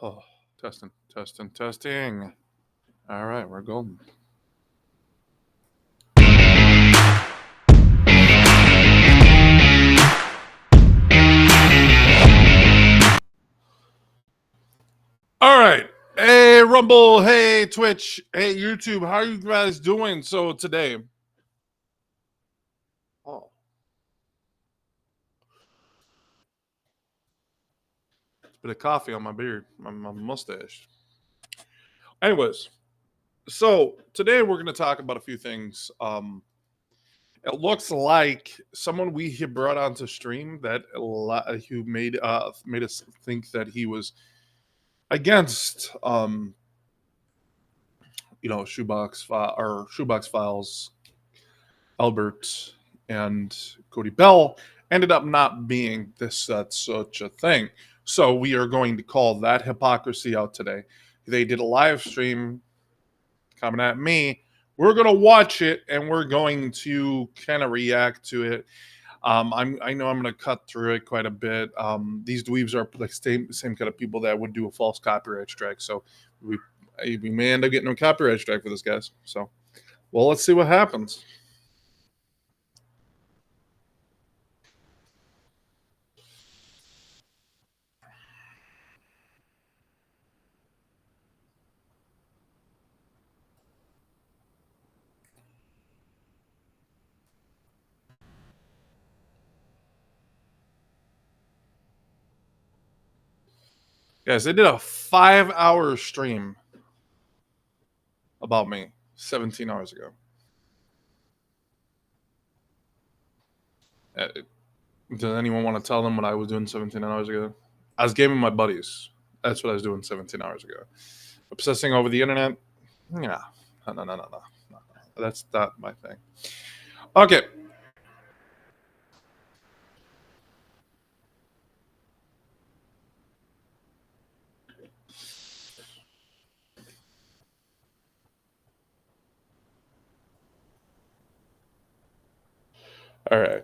Oh, testing, testing, testing. All right, we're golden. All right. Hey, Rumble. Hey, Twitch. Hey, YouTube. How are you guys doing? So today, oh, it's a bit of coffee on my beard, my mustache. Anyways, so today we're going to talk about a few things. It looks like someone we had brought onto stream that who made us think that he was against Shoebox Files, Albert, and Cody Bell ended up not being such a thing. So we are going to call that hypocrisy out today. They did a live stream coming at me. We're gonna watch it and we're going to kind of react to it. I know I'm gonna cut through it quite a bit. These dweebs are like same kind of people that would do a false copyright strike. So we we may end up getting a copyright strike for this, guys. So, well, let's see what happens. Guys, they did a 5-hour stream about me 17 hours ago. Uh, Does anyone want to tell them what I was doing 17 hours ago? I was gaming my buddies. That's what I was doing 17 hours ago. Obsessing over the internet? Yeah. No. That's not my thing. Okay. All right.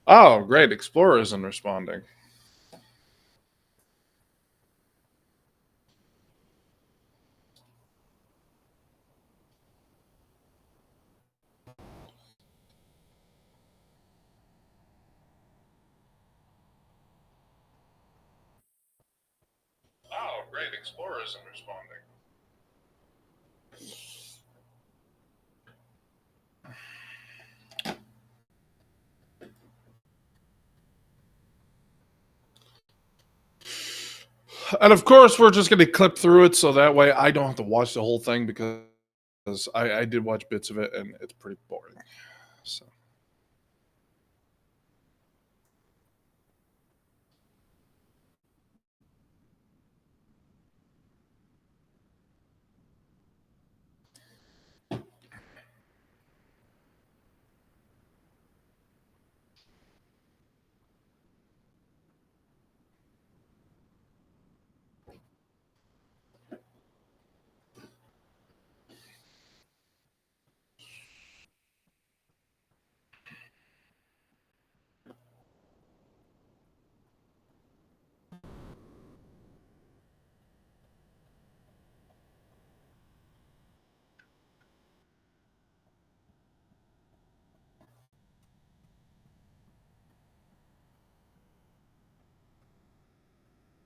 Oh, great. Explorer isn't responding. Oh, great. Explorer isn't responding. And of course, we're just going to clip through it so that way I don't have to watch the whole thing because I did watch bits of it and it's pretty boring. So.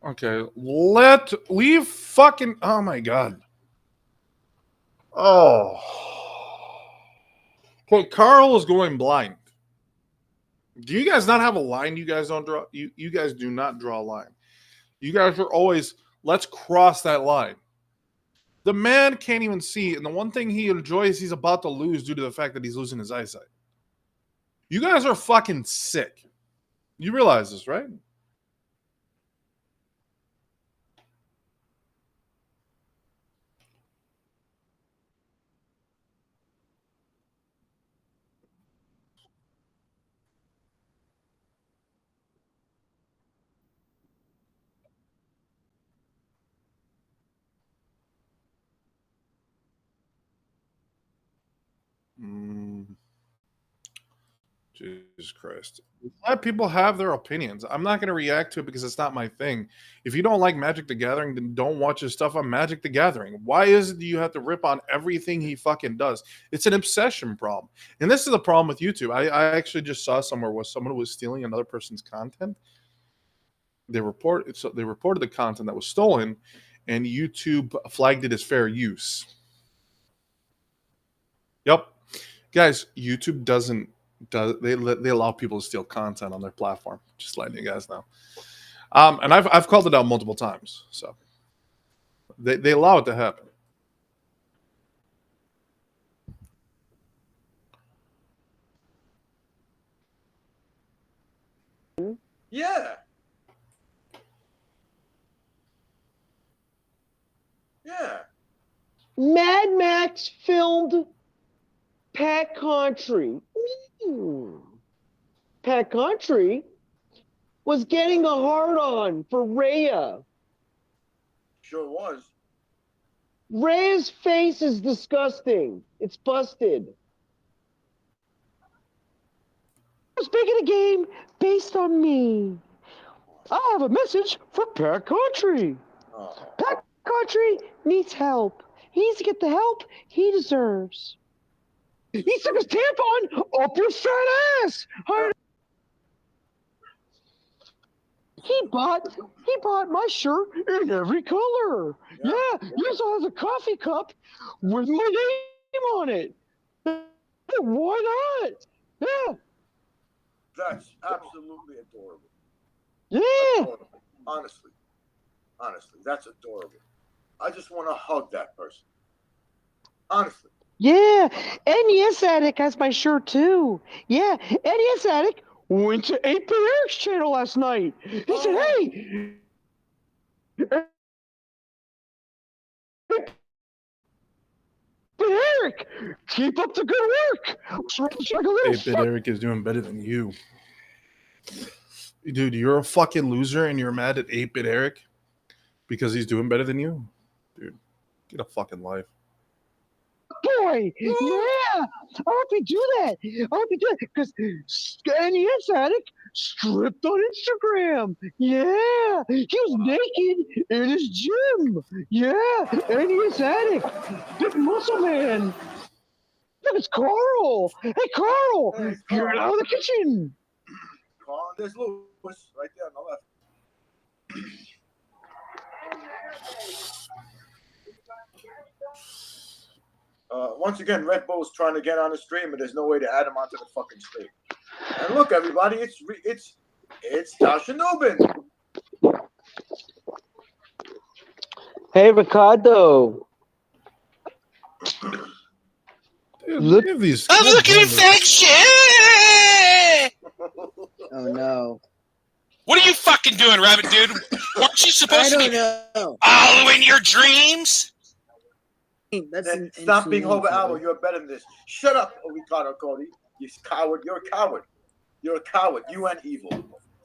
Okay, leave fucking. Oh my god. Oh. Okay, Carl is going blind. Do you guys not have a line? You guys don't draw. You guys do not draw a line. You guys are always let's cross that line. The man can't even see, and the one thing he enjoys, he's about to lose due to the fact that he's losing his eyesight. You guys are fucking sick. You realize this, right? Mm. Jesus Christ. Let people have their opinions. I'm not going to react to it because it's not my thing. If you don't like Magic the Gathering, then don't watch his stuff on Magic the Gathering. Why is it you have to rip on everything he fucking does? It's an obsession problem. And this is the problem with YouTube. I actually just saw somewhere where someone was stealing another person's content. They reported the content that was stolen, and YouTube flagged it as fair use. Yep. Guys, YouTube they allow people to steal content on their platform. Just letting you guys know. And I've called it out multiple times. So they allow it to happen. Yeah. Yeah. Mad Max filmed Pat Country. Pat Country was getting a hard-on for Rhea. Sure was. Rhea's face is disgusting. It's busted. I was making a game based on me. I have a message for Pat Country. Oh. Pat Country needs help. He needs to get the help he deserves. He stuck his tampon up your fat ass. He bought my shirt in every color. Yeah, he also has a coffee cup with my name on it. Why not? Yeah. That's absolutely adorable. Yeah. Adorable. Honestly, that's adorable. I just want to hug that person. Honestly. Yeah, NES Addict has my shirt too. Yeah, NES Addict went to 8-Bit Eric's channel last night. He said, hey, Eric, keep up the good work. 8-Bit Eric is doing better than you. Dude, you're a fucking loser and you're mad at 8-Bit Eric because he's doing better than you? Dude, get a fucking life. Boy, yeah, I hope you do that. I hope you do it because NES Addict stripped on Instagram. Yeah, he was naked in his gym. Yeah, NES Addict, big muscle man. Look, it's Carl. Hey, Carl, get out of the kitchen. Carl, there's Lewis right there on the left. Once again, Red Bull's trying to get on the stream, and there's no way to add him onto the fucking stream. And look, everybody, it's Tasha Nubin. Hey, Ricardo. Look at these. I'm looking at fake shit. Oh no! What are you fucking doing, Rabbit dude? Weren't you supposed to be following your dreams? Stop being Hover Albo. You're better than this. Shut up, Ricardo Cody. You coward. You're a coward. You're a coward. You and evil.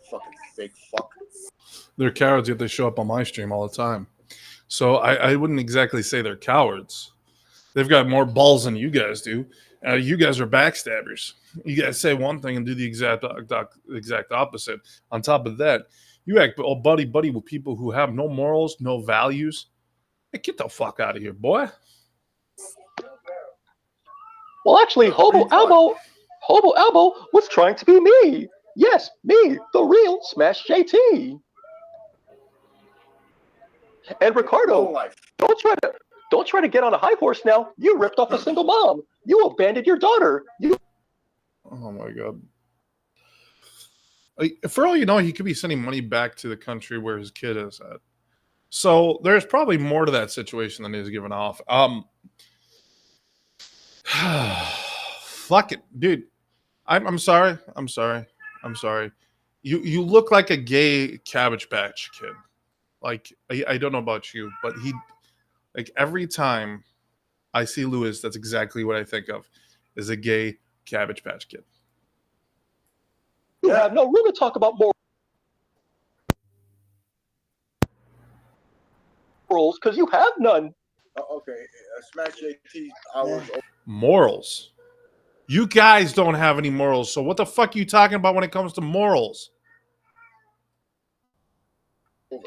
Fucking fake fuck. They're cowards, yet they show up on my stream all the time. So I wouldn't exactly say they're cowards. They've got more balls than you guys do. You guys are backstabbers. You guys say one thing and do the exact opposite. On top of that, you act all buddy with people who have no morals, no values. Hey, get the fuck out of here, boy. Well, actually, Hobo Albo was trying to be me. Yes, me, the real Smash JT. And Ricardo, don't try to get on a high horse now. You ripped off a single mom. You abandoned your daughter. Oh my god. For all you know, he could be sending money back to the country where his kid is at. So there's probably more to that situation than he's giving off. Fuck it, dude. I'm sorry. You look like a gay Cabbage Patch Kid. Like I don't know about you, but like every time I see Lewis, that's exactly what I think of, is a gay Cabbage Patch Kid. You have no room to talk about morals because you have none. Okay, Smash JT hours. Morals. You guys don't have any morals. So what the fuck are you talking about when it comes to morals? So,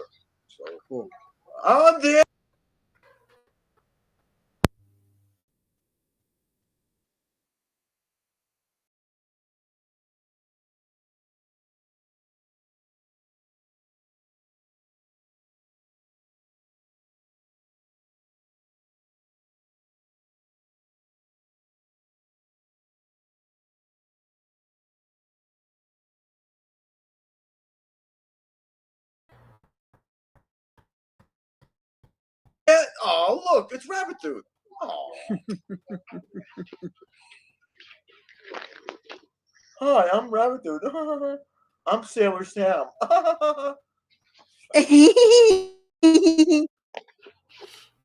cool. On the oh, look, it's Rabbit Dude. Oh. Hi, I'm Rabbit Dude. I'm Sailor Sam.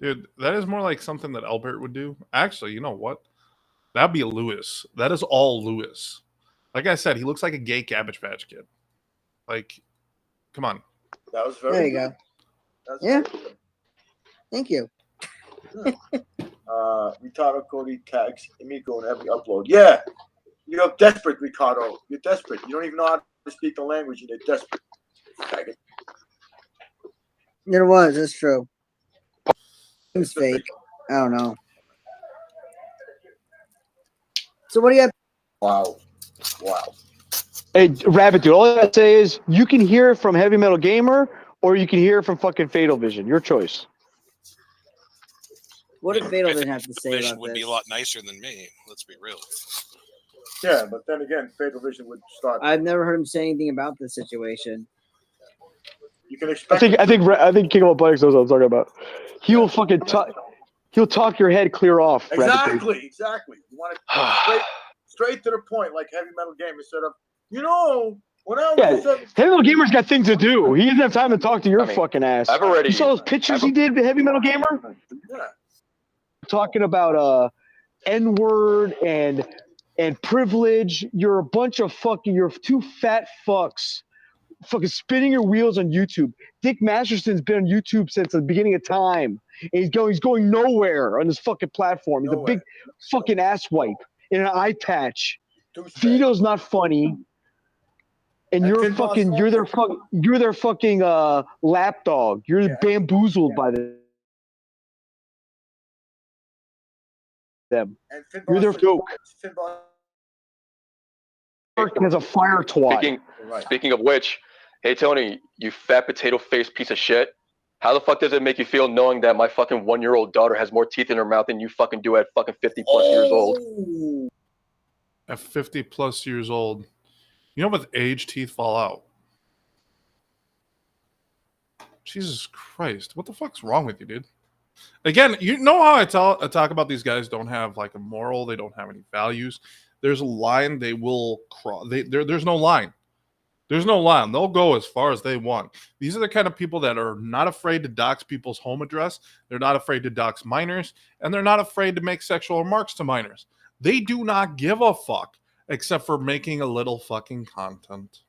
Dude, that is more like something that Albert would do. Actually, you know what? That'd be Lewis. That is all Lewis. Like I said, he looks like a gay Cabbage Patch Kid. Like, come on. That was very There you good. go. That's Yeah. very good. Thank you. Ricardo Cody tags Emiko in every upload. Yeah. You're desperate, Ricardo. You're desperate. You don't even know how to speak the language and you're desperate. Faggot. It was. That's true. It was fake. I don't know. So what do you have? Wow. Wow. Hey, Rabbit Dude, all I gotta say is you can hear it from Heavy Metal Gamer or you can hear it from fucking Fatal Vision. Your choice. What did Fatal Vision have to say Vision about would this? be a lot nicer than me. Let's be real. Yeah, but then again, Fatal Vision would start. I've never heard him say anything about this situation. You can expect. I think King of Athletics knows what I'm talking about. He will fucking talk. He'll talk your head clear off. Rabbit Dude. Exactly. You want to straight to the point, like Heavy Metal Game, instead of when I was Heavy Metal Gamer's got things to do. He doesn't have time to talk to your fucking ass. I've already. You saw those pictures he did with Heavy Metal Gamer? Yeah. Talking about N-word and privilege. You're a bunch of you're two fat fucks fucking spinning your wheels on YouTube. Dick Masterson's been on YouTube since the beginning of time. And he's going nowhere on this fucking platform. He's a big fucking ass wipe in an eye patch. Vito's not funny. And you're their fucking lapdog. You're bamboozled by them. You're their joke. As a fire twat. Speaking of which, hey Tony, you fat potato faced piece of shit. How the fuck does it make you feel knowing that my fucking 1-year-old daughter has more teeth in her mouth than you fucking do at fucking 50 plus years old? At 50 plus years old. You know, with age, teeth fall out. Jesus Christ. What the fuck's wrong with you, dude? Again, you know how I talk about these guys don't have like a moral, they don't have any values. There's a line they will cross. There's no line. There's no line. They'll go as far as they want. These are the kind of people that are not afraid to dox people's home address. They're not afraid to dox minors, and they're not afraid to make sexual remarks to minors. They do not give a fuck except for making a little fucking content.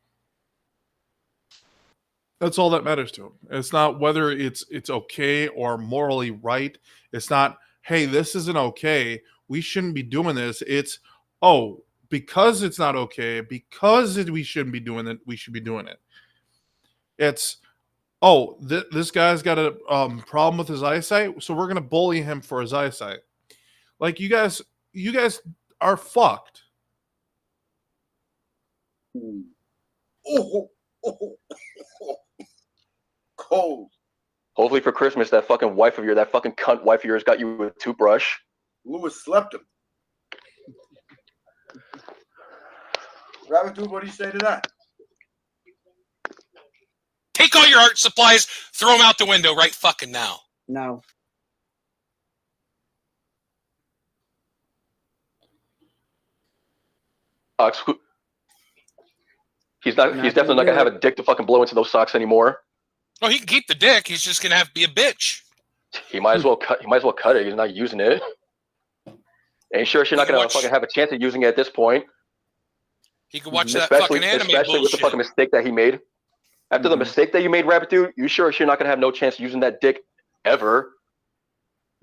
That's all that matters to them. It's not whether it's okay or morally right. It's not, hey, this isn't okay. We shouldn't be doing this. It's, oh, because it's not okay, because we shouldn't be doing it, we should be doing it. It's, oh, this guy's got a problem with his eyesight, so we're going to bully him for his eyesight. Like, you guys are fucked. Cold. Hopefully for Christmas, that fucking that fucking cunt wife of yours got you a toothbrush. Lewis slept him. Rabbit Dude, what do you say to that? Take all your art supplies, throw them out the window right fucking now. No. He's definitely not gonna have a dick to fucking blow into those socks anymore. Oh, he can keep the dick. He's just gonna have to be a bitch. He might as well cut it. He's not using it. Ain't sure she's not gonna fucking have a chance of using it at this point. He could watch that fucking anime especially with the fucking mistake that he made. After the mistake that you made, Rabbit Dude, you sure you're not gonna have no chance of using that dick ever?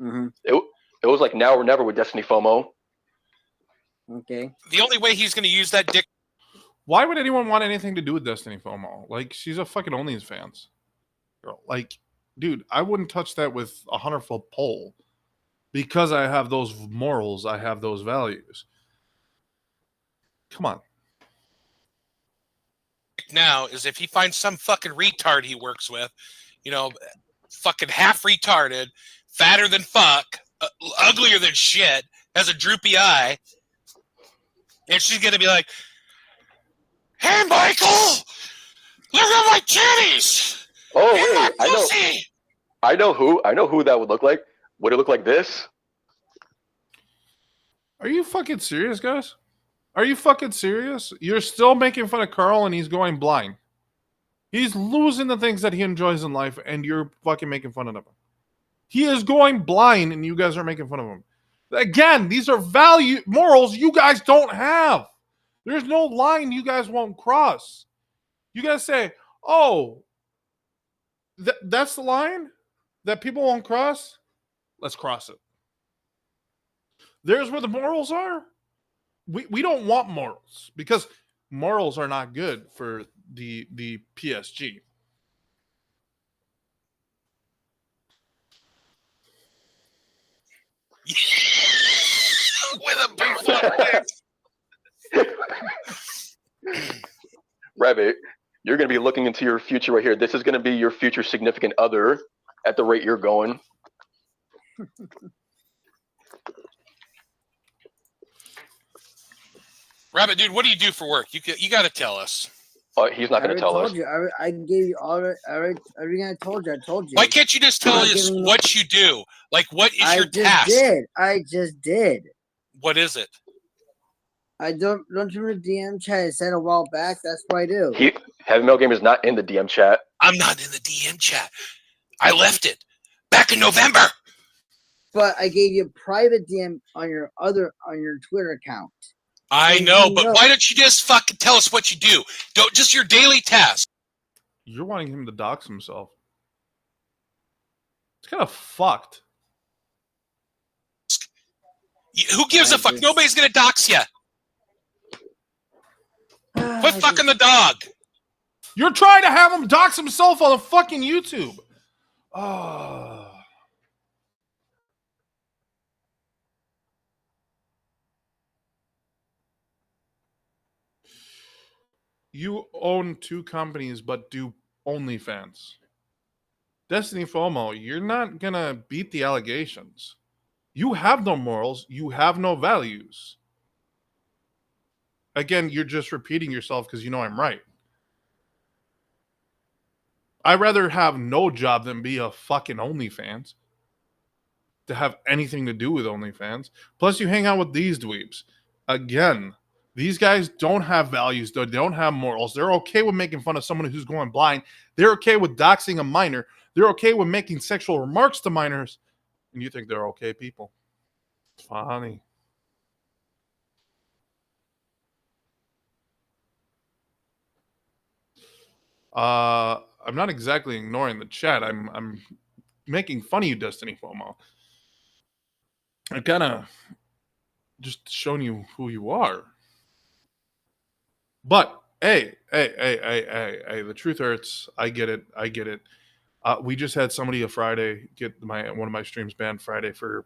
It was like now or never with Destiny FOMO. Okay. The only way he's going to use that dick. Why would anyone want anything to do with Destiny FOMO? Like, she's a fucking OnlyFans girl. Like, dude, I wouldn't touch that with a 100-foot pole because I have those morals. I have those values. Come on. Now is if he finds some fucking retard he works with, you know, fucking half retarded, fatter than fuck, uglier than shit, has a droopy eye, and she's gonna be like, "Hey, Michael, look at my titties. Oh Hey, my wait, I know. pussy." I know who that would look like. Would it look like this? Are you fucking serious, guys? Are you fucking serious? You're still making fun of Carl and he's going blind. He's losing the things that he enjoys in life and you're fucking making fun of him. He is going blind and you guys are making fun of him. Again, these are morals you guys don't have. There's no line you guys won't cross. You guys say, oh, that's the line that people won't cross? Let's cross it. There's where the morals are. We don't want morals because morals are not good for the PSG. With a big fuck. Rabbit, you're going to be looking into your future right here. This is going to be your future significant other at the rate you're going. Rabbit, dude, what do you do for work? You got to tell us. He's not going to tell us. I gave you all everything I told you. I told you. Why can't you just tell us what you do? Like, what is your task? I just did. What is it? I don't remember the DM chat I said a while back. That's what I do. Heavy Metal Gamer is not in the DM chat. I'm not in the DM chat. I left it back in November. But I gave you a private DM on your Twitter account. I know, but why don't you just fucking tell us what you do? Don't just your daily task. You're wanting him to dox himself. It's kind of fucked. Who gives a fuck? Nobody's gonna dox you. Quit fucking the dog. You're trying to have him dox himself on a fucking YouTube. Oh. You own 2 companies, but do OnlyFans. Destiny FOMO, you're not gonna beat the allegations. You have no morals. You have no values. Again, you're just repeating yourself because you know I'm right. I'd rather have no job than be a fucking OnlyFans. To have anything to do with OnlyFans. Plus, you hang out with these dweebs. Again, these guys don't have values. They don't have morals. They're okay with making fun of someone who's going blind. They're okay with doxing a minor. They're okay with making sexual remarks to minors. And you think they're okay people. Funny. I'm not exactly ignoring the chat. I'm making fun of you, Destiny FOMO. I'm kind of just showing you who you are. But hey, the truth hurts. I get it. We just had somebody a Friday get one of my streams banned Friday for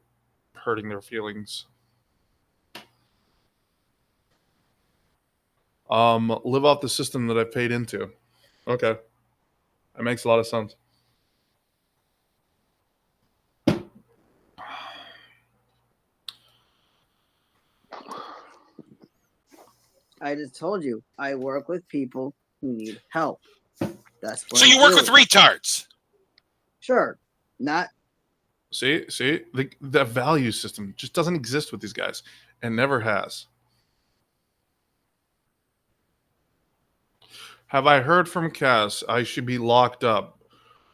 hurting their feelings. Live off the system that I paid into. Okay. That makes a lot of sense. I just told you, I work with people who need help. That's what So you work with retards. Sure. Not. See, the value system just doesn't exist with these guys and never has. Have I heard from Cass I should be locked up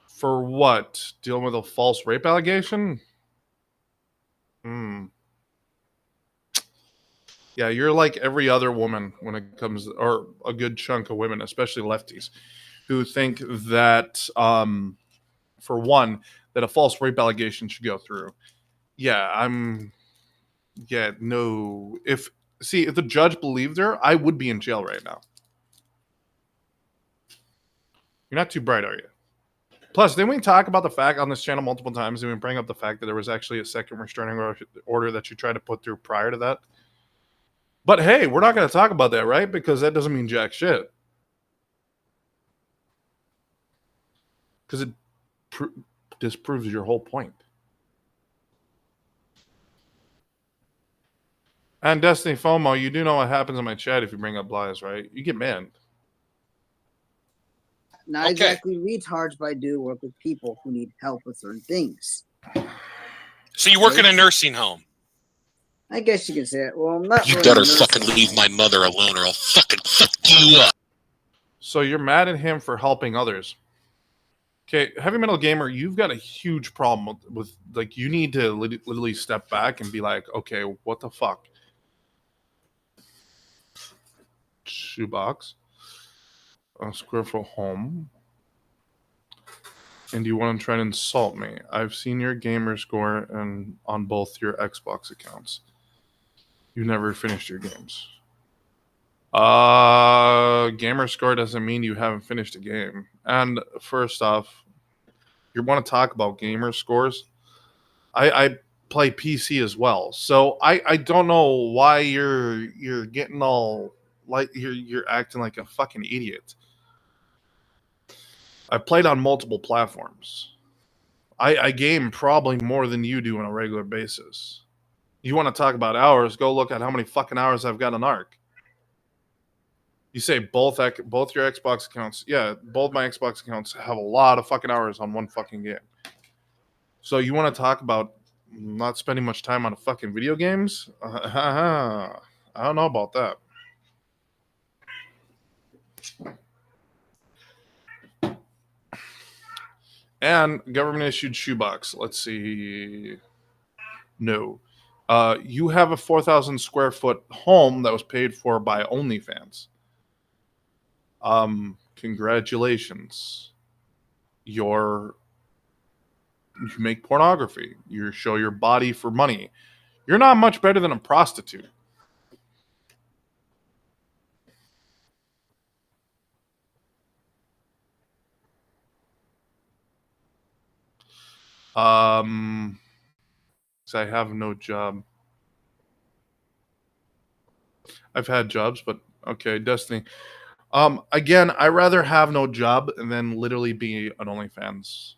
for what? Dealing with a false rape allegation? Yeah, you're like every other woman when it comes, or a good chunk of women, especially lefties, who think that, for one, that a false rape allegation should go through. No. If See, if the judge believed her, I would be in jail right now. You're not too bright, are you? Plus, didn't we talk about the fact on this channel multiple times? Didn't we bring up the fact that there was actually a second restraining order that you tried to put through prior to that? But hey, we're not going to talk about that, right? Because that doesn't mean jack shit. Because it disproves your whole point. And Destiny FOMO, you do know what happens in my chat if you bring up lies, right? You get banned. Not exactly retards, but I do work with people who need help with certain things. So you work in a nursing home? I guess you can say it. Well, I'm not. You really better fucking leave my mother alone, or I'll fucking fuck you up. So you're mad at him for helping others. Okay, Heavy Metal Gamer, you've got a huge problem with like, you need to literally step back and be like, okay, what the fuck? Shoebox. A square foot home. And you want to try to insult me? I've seen your gamer score and on both your Xbox accounts. You never finished your games. Gamer score doesn't mean you haven't finished a game. And first off, you want to talk about gamer scores? I play PC as well, so I don't know why you're getting all like you're acting like a fucking idiot. I played on multiple platforms. I game probably more than you do on a regular basis. You want to talk about hours? Go look at how many fucking hours I've got on Ark. You say both your Xbox accounts. Yeah, both my Xbox accounts have a lot of fucking hours on one fucking game. So you want to talk about not spending much time on fucking video games? I don't know about that. And government issued shoebox. Let's see. No. You have a 4,000 square foot home that was paid for by OnlyFans. Congratulations. You make pornography. You show your body for money. You're not much better than a prostitute. I have no job. I've had jobs, but okay, Destiny. Again, I rather have no job and then literally be on OnlyFans.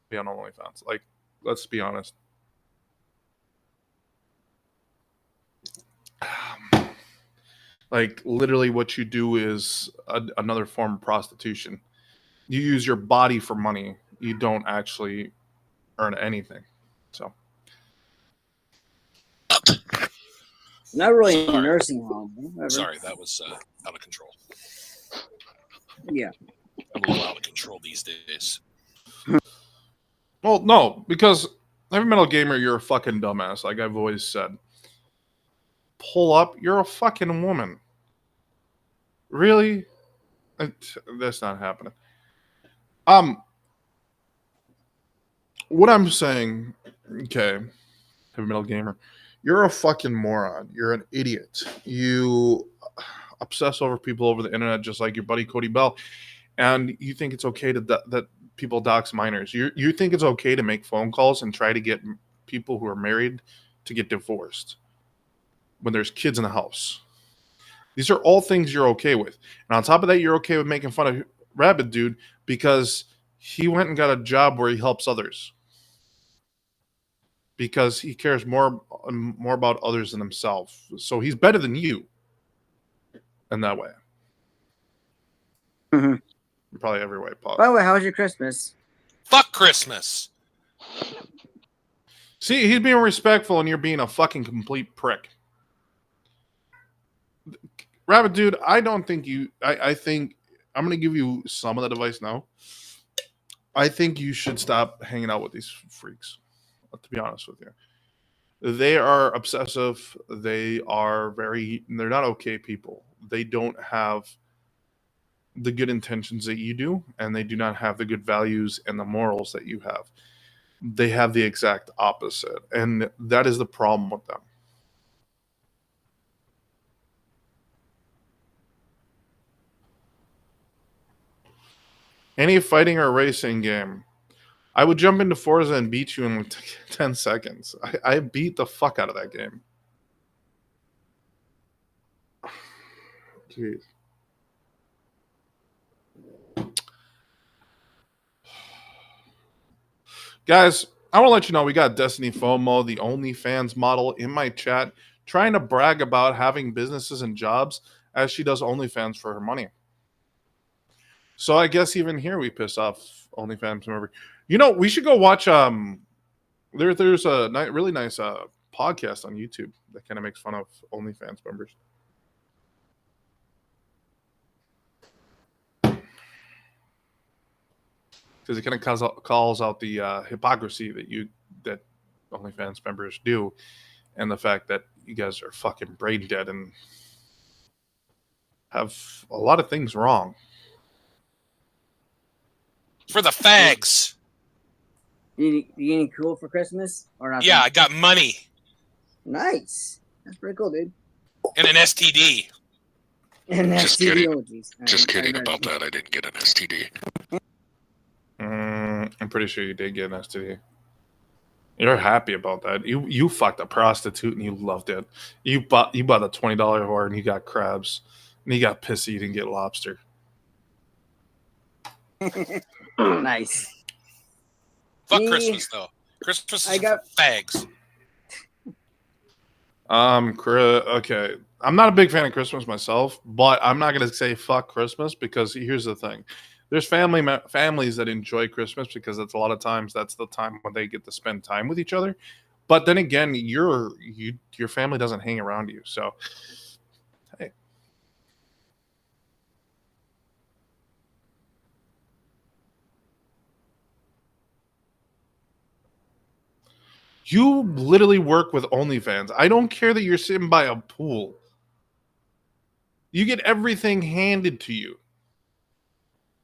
Be on OnlyFans. Like, let's be honest. Like, literally what you do is another form of prostitution. You use your body for money. You don't actually earn anything. So. Not really a nursing home. Whatever. Sorry, that was out of control. Yeah. I'm a little out of control these days. Well, no, because Heavy Metal Gamer, you're a fucking dumbass, like I've always said. Pull up, you're a fucking woman. Really? That's not happening. What I'm saying, okay, Heavy Metal Gamer, you're a fucking moron. You're an idiot. You obsess over people over the internet just like your buddy Cody Bell, and you think it's okay to that people dox minors. You think it's okay to make phone calls and try to get people who are married to get divorced when there's kids in the house. These are all things you're okay with. And on top of that, you're okay with making fun of Rabit Dude because he went and got a job where he helps others. Because he cares more about others than himself. So he's better than you in that way. Mm-hmm. Probably every way possible. By the way, how was your Christmas? Fuck Christmas. See, he's being respectful and you're being a fucking complete prick. Rabbit Dude, I don't think you... I think... I'm going to give you some of that advice now. I think you should stop hanging out with these freaks. To be honest with you. They are obsessive. They're not okay people. They don't have the good intentions that you do, and they do not have the good values and the morals that you have. They have the exact opposite, and that is the problem with them. Any fighting or racing game. I would jump into Forza and beat you in like 10 seconds. I beat the fuck out of that game. Jeez. Guys, I want to let you know we got Destiny FOMO, the OnlyFans model, in my chat, trying to brag about having businesses and jobs as she does OnlyFans for her money. So I guess even here we piss off OnlyFans member. You know, we should go watch. There's a really nice podcast on YouTube that kind of makes fun of OnlyFans members. Because it kind of calls out the hypocrisy that OnlyFans members do, and the fact that you guys are fucking brain dead and have a lot of things wrong. For the fags. You getting cool for Christmas or not? Yeah, I got money. Nice. That's pretty cool, dude. And an STD. And that's Just kidding. emojis. Just kidding about that. I didn't get an STD. I'm pretty sure you did get an STD. You're happy about that. You fucked a prostitute and you loved it. You bought a $20 whore and you got crabs. And you got pissy you didn't get lobster. Nice. Fuck Me- Christmas though. Christmas is I got- for fags. Okay. I'm not a big fan of Christmas myself, but I'm not going to say fuck Christmas because here's the thing. There's families that enjoy Christmas because it's a lot of times that's the time when they get to spend time with each other. But then again, your family doesn't hang around you. So, hey. You literally work with OnlyFans. I don't care that you're sitting by a pool. You get everything handed to you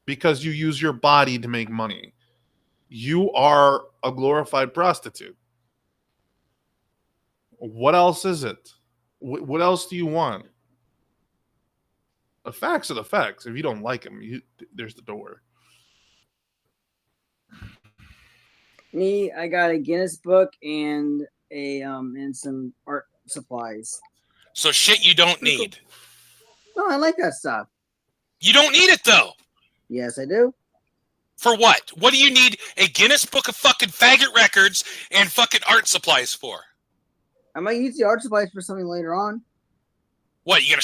because you use your body to make money. You are a glorified prostitute. What else is it? What else do you want? The facts are the facts. If you don't like them, there's the door. Me, I got a Guinness book and and some art supplies. So shit you don't need. No, I like that stuff. You don't need it though. Yes, I do. For what? What do you need a Guinness Book of fucking faggot records and fucking art supplies for? I might use the art supplies for something later on. What, you gonna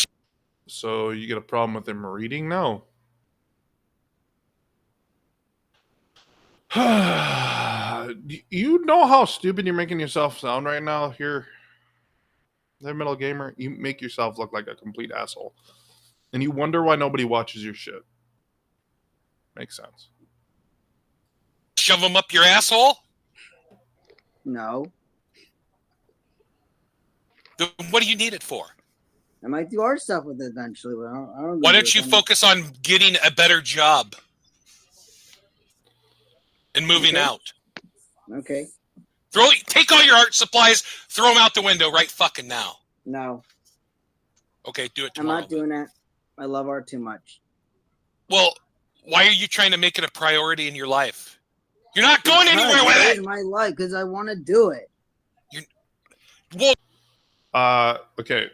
So you get a problem with them reading? No. You know how stupid you're making yourself sound right now here? The Metal Gamer, you make yourself look like a complete asshole. And you wonder why nobody watches your shit. Makes sense. shove them up your asshole? No. Then what do you need it for? I might do art stuff with it eventually, but I don't Why don't you focus on getting a better job and moving out? Okay. Take all your art supplies, throw them out the window right fucking now. No, Okay, do it I'm tomorrow. not doing that. I love art too much. Well, why are you trying to make it a priority in your life? You're not going anywhere with It's it. my life because I want to do it. Well, Okay.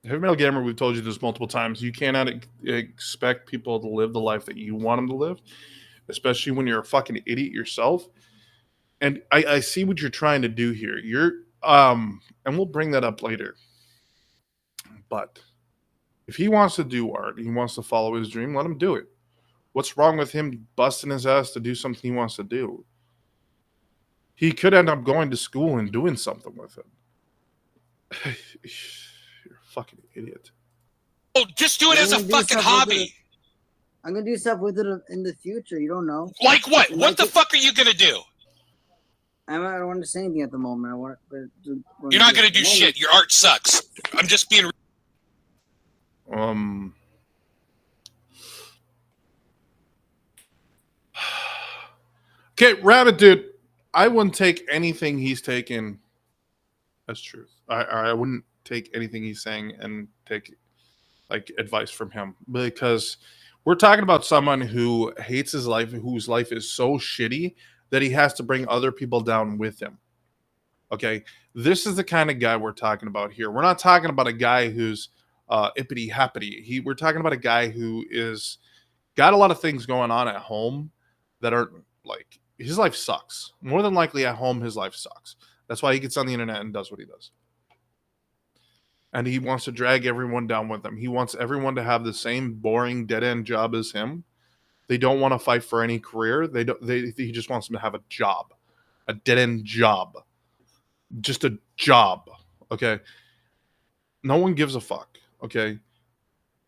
Heavy Metal Gamer, we've told you this multiple times. You cannot expect people to live the life that you want them to live, especially when you're a fucking idiot yourself. And I see what you're trying to do here. And we'll bring that up later. But if he wants to do art, he wants to follow his dream, let him do it. What's wrong with him busting his ass to do something he wants to do? He could end up going to school and doing something with it. You're a fucking idiot. just do it as a I'm gonna do fucking stuff with hobby. it. I'm gonna do stuff with it in the future. You don't know. Like what? You What like the it? fuck are you gonna do? I don't want to say anything at the moment. I want. You're not gonna do shit. Your art sucks. I'm just being. Okay, Rabit, dude, I wouldn't take anything he's taking as truth. I wouldn't take anything he's saying and take like advice from him, because We're talking about someone who hates his life, whose life is so shitty that he has to bring other people down with him. Okay, this is the kind of guy we're talking about here. We're not talking about a guy who's ippity happity. We're talking about a guy who is got a lot of things going on at home that are like his life sucks. More than likely at home, his life sucks. That's why he gets on the internet and does what he does. And he wants to drag everyone down with him. He wants everyone to have the same boring dead end job as him. They don't want to fight for any career. He just wants them to have a job, a dead end job. Just a job, okay? No one gives a fuck, okay?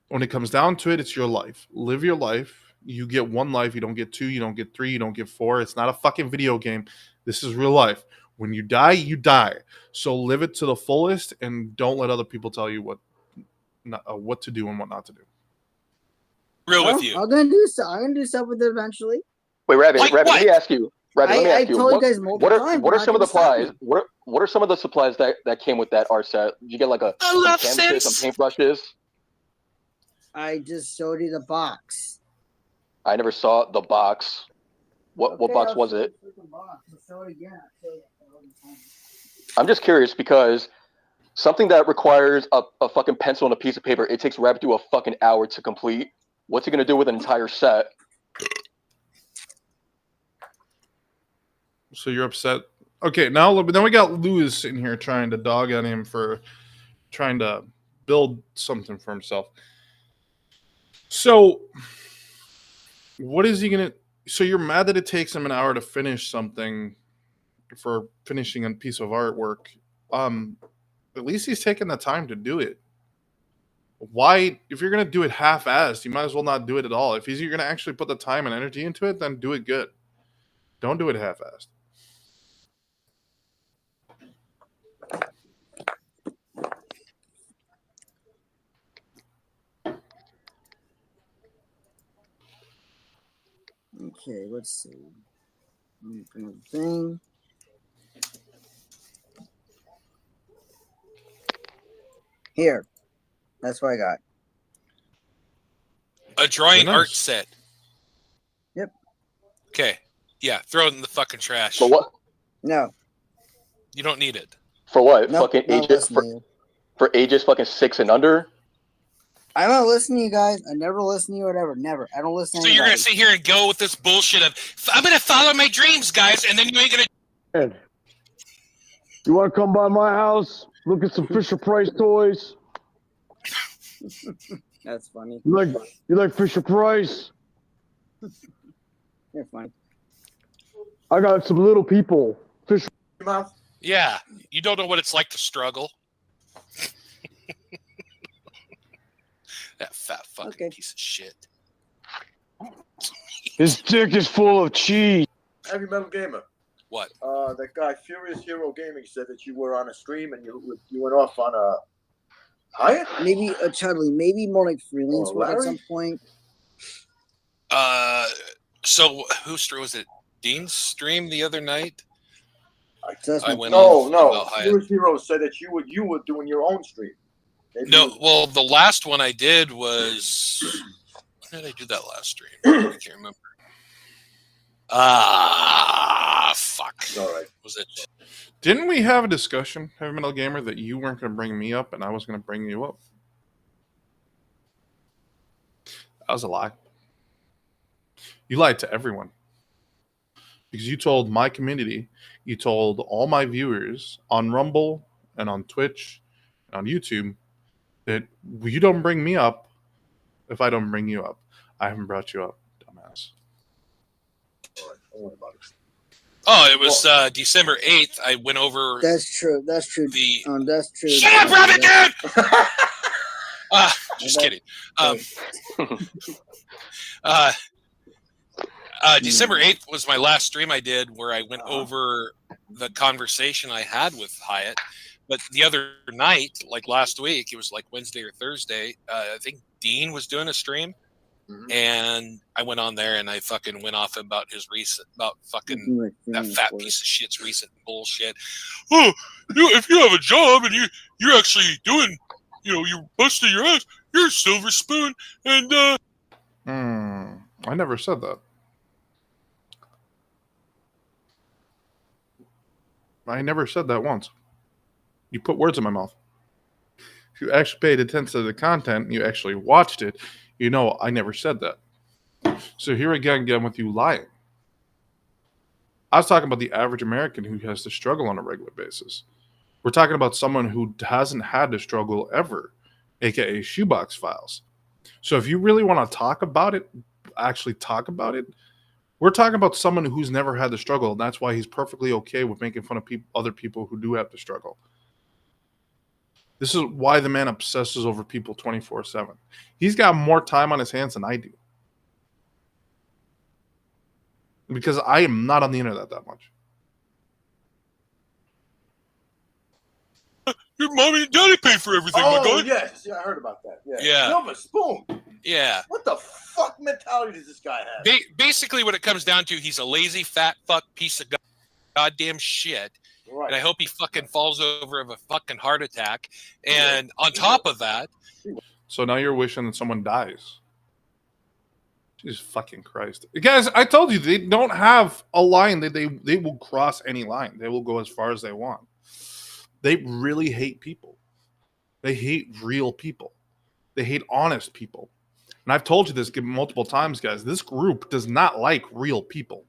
When it comes down to it, it's your life. Live your life. You get one life. You don't get two. You don't get three. You don't get four. It's not a fucking video game. This is real life. When you die, you die. So live it to the fullest and don't let other people tell you what to do and what not to do. Real with you. I'm gonna do stuff with it eventually. Wait, Rabit, Like Rabit, what? let me ask you. Rabit, let me ask I you. told you guys multiple times. What are I'm some of the not gonna supplies? What are some of the supplies that came with that art set? Did you get like I some love canvases, sense. some paintbrushes? I just showed you the box. I never saw the box. What box was it? I'll show it again. I'm just curious because something that requires a fucking pencil and a piece of paper, it takes Rabit a fucking hour to complete. What's he gonna do with an entire set? So you're upset. Okay, now we got Lewis in here trying to dog on him for trying to build something for himself. So what is he gonna? So you're mad that it takes him an hour to finish something for finishing a piece of artwork. At least he's taking the time to do it. Why, if you're gonna do it half-assed, you might as well not do it at all. If you're gonna actually put the time and energy into it, then do it good. Don't do it half-assed. Okay, let's see. Let me bring up the thing. Here. That's what I got. A drawing Very nice. art set. Yep. Okay. Yeah, throw it in the fucking trash. For what? No. You don't need it. For what? Nope, Fucking not ages listening. for ages fucking 6 and under? I don't listen to you guys. I never listen to you, whatever. Never. I don't listen to So you're anybody. gonna sit here and go with this bullshit of I'm gonna follow my dreams, guys, and then you ain't gonna. You want to come by my house? Look at some Fisher Price toys. That's funny. You like Fisher Price? You're funny. I got some little people. Fisher. Mouth. Yeah, you don't know what it's like to struggle. That fat fucking Okay. piece of shit. His dick is full of cheese. Heavy Metal Gamer. What? That guy Furious Hero Gaming said that you were on a stream and you went off on a Hyatt. Maybe a Chudley. Maybe more like freelance work at Larry? some point. So whose stream was it? Dean's stream the other night? I went No. about Hyatt. Furious Hero said that you were doing your own stream. Maybe No, you- well, the last one I did was. When did I do that last stream? I can't remember. Fuck. It's all right. Was it? Didn't we have a discussion, Heavy Metal Gamer, that you weren't going to bring me up and I was going to bring you up? That was a lie. You lied to everyone. Because you told my community, you told all my viewers on Rumble and on Twitch and on YouTube that you don't bring me up if I don't bring you up. I haven't brought you up, dumbass. All right. Don't worry about it. Oh, it was December 8th. I went over That's true. That's true. the. That's true. Shut up, Rabit, dude! Just kidding. December 8th was my last stream I did where I went over the conversation I had with Hyatt. But the other night, like last week, it was like Wednesday or Thursday, I think Dean was doing a stream. Mhm. And I went on there and I fucking went off about his fucking that fat piece of shit's recent bullshit. Oh, if you have a job and you're actually doing, you're busting your ass, you're a silver spoon, and I never said that. I never said that once. You put words in my mouth. If you actually paid attention to the content and you actually watched it, you know I never said that. So here again with you lying. I was talking about the average American who has to struggle on a regular basis. We're talking about someone who hasn't had to struggle ever, aka shoebox files. So if you really want to talk about it, actually talk about it, we're talking about someone who's never had to struggle, and that's why he's perfectly okay with making fun of other people who do have to struggle. This is why the man obsesses over people 24/7. He's got more time on his hands than I do. Because I am not on the internet that much. Your mommy and daddy pay for everything, my Oh, guy. yes. Yeah, I heard about that. Yeah. Yeah. Silver spoon. Yeah. What the fuck mentality does this guy have? Basically, what it comes down to, he's a lazy, fat fuck piece of goddamn shit. Right. And I hope he fucking falls over of a fucking heart attack. And on top of that, So now you're wishing that someone dies. Jesus fucking Christ. Guys, I told you, they don't have a line that they will cross any line. They will go as far as they want. They really hate people. They hate real people. They hate honest people. And I've told you this multiple times, guys. This group does not like real people.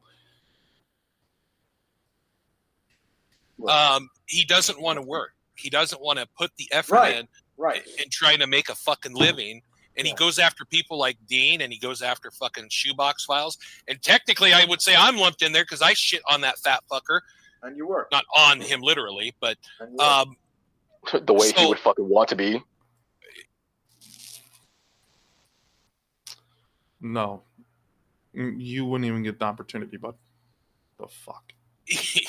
he doesn't want to work. He doesn't want to put the effort in trying to make a fucking living. And he goes after people like Dean, and he goes after fucking shoebox files. And technically, I would say I'm lumped in there because I shit on that fat fucker. And you were. Not on him literally, but the way he would fucking want to be. No. You wouldn't even get the opportunity, bud. The fuck?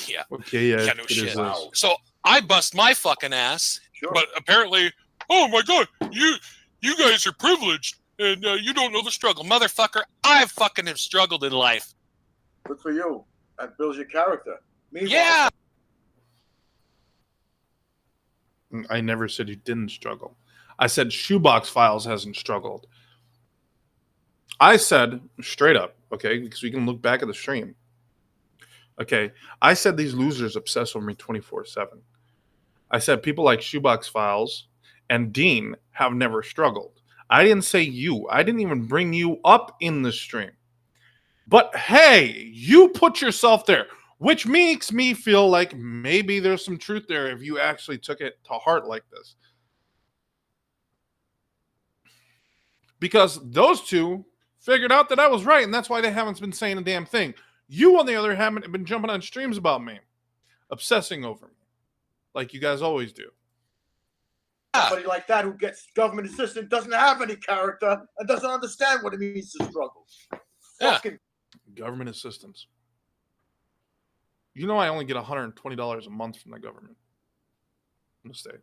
Yeah. Okay, yeah. Yeah, no shit. So I bust my fucking ass, Sure. but apparently, oh my god, you guys are privileged, and you don't know the struggle. Motherfucker, I fucking have struggled in life. Good for you. That builds your character. Meanwhile, Yeah. I never said you didn't struggle. I said Shoebox Files hasn't struggled. I said straight up, okay, because we can look back at the stream. Okay, I said these losers obsess over me 24/7. I said people like Shoebox Files and Dean have never struggled. I didn't say you. I didn't even bring you up in the stream. But hey, you put yourself there, which makes me feel like maybe there's some truth there if you actually took it to heart like this. Because those two figured out that I was right, and that's why they haven't been saying a damn thing. You, on the other hand, have been jumping on streams about me, obsessing over me, like you guys always do. somebody like that who gets government assistance doesn't have any character and doesn't understand what it means to struggle. Yeah. Fucking Government assistance. You know I only get $120 a month from the government in the state.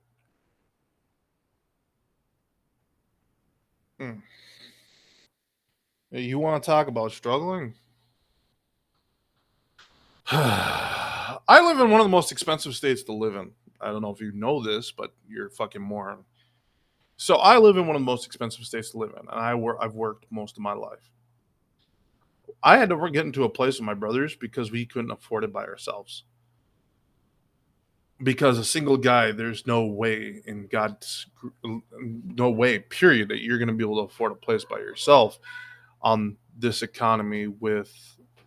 You want to talk about struggling? I live in one of the most expensive states to live in. I don't know if you know this, but you're a fucking moron. So I live in one of the most expensive states to live in, and I've worked most of my life. I had to get into a place with my brothers because we couldn't afford it by ourselves. Because a single guy, there's no way in God's no way, period, that you're going to be able to afford a place by yourself on this economy with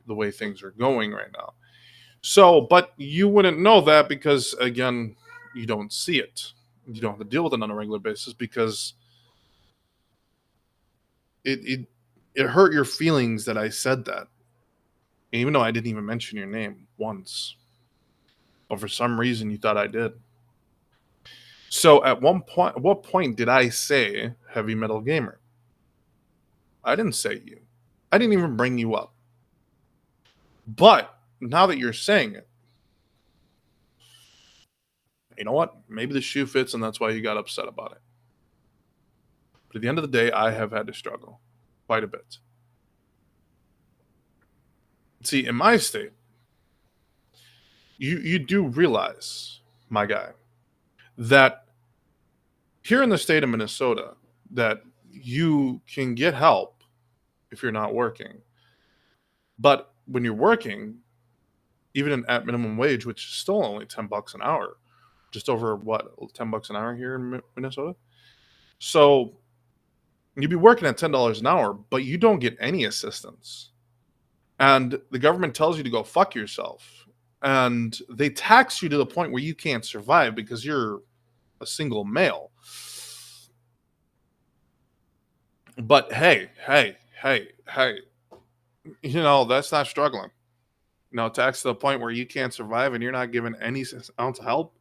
the way things are going right now. So, but you wouldn't know that because, again, you don't see it. You don't have to deal with it on a regular basis because it hurt your feelings that I said that. Even though I didn't even mention your name once. But for some reason, you thought I did. So at what point did I say heavy metal gamer? I didn't say you. I didn't even bring you up. But now that you're saying it, you know what? Maybe the shoe fits and that's why you got upset about it. But at the end of the day, I have had to struggle quite a bit. See, in my state, you do realize, my guy, that here in the state of Minnesota, that you can get help if you're not working. But when you're working, even at minimum wage, which is still only $10 an hour, just over what, $10 an hour here in Minnesota. So you'd be working at $10 an hour, but you don't get any assistance. And the government tells you to go fuck yourself. And they tax you to the point where you can't survive because you're a single male. But hey, you know, that's not struggling. You know, tax to the point where you can't survive and you're not given any ounce of help.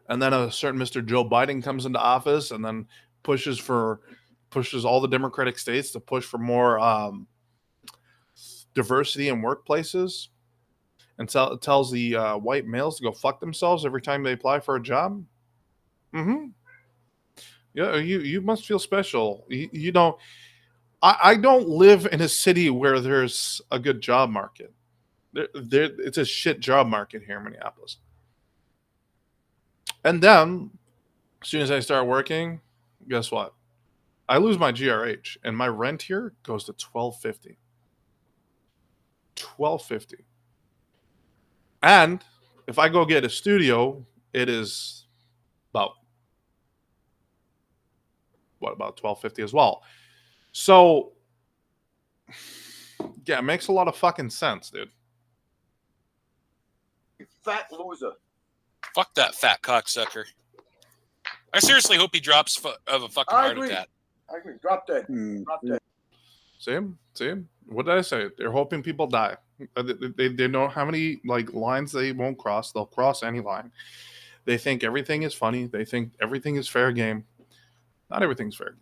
And then a certain Mr. Joe Biden comes into office and then pushes all the Democratic states to push for more diversity in workplaces, and tells the white males to go fuck themselves every time they apply for a job. Mm-hmm. Yeah, you must feel special. You know, I don't live in a city where there's a good job market. It's a shit job market here in Minneapolis. And then, as soon as I start working, guess what? I lose my GRH, and my rent here goes to $12.50. $12.50. And if I go get a studio, it is about $12.50 as well. So, yeah, it makes a lot of fucking sense, dude. Fat loser. Fuck that fat cocksucker. I seriously hope he drops of a fucking heart attack. I agree. Drop dead. Drop dead. See? What did I say? They're hoping people die. They don't have any like lines they won't cross. They'll cross any line. They think everything is funny. They think everything is fair game. Not everything's fair game.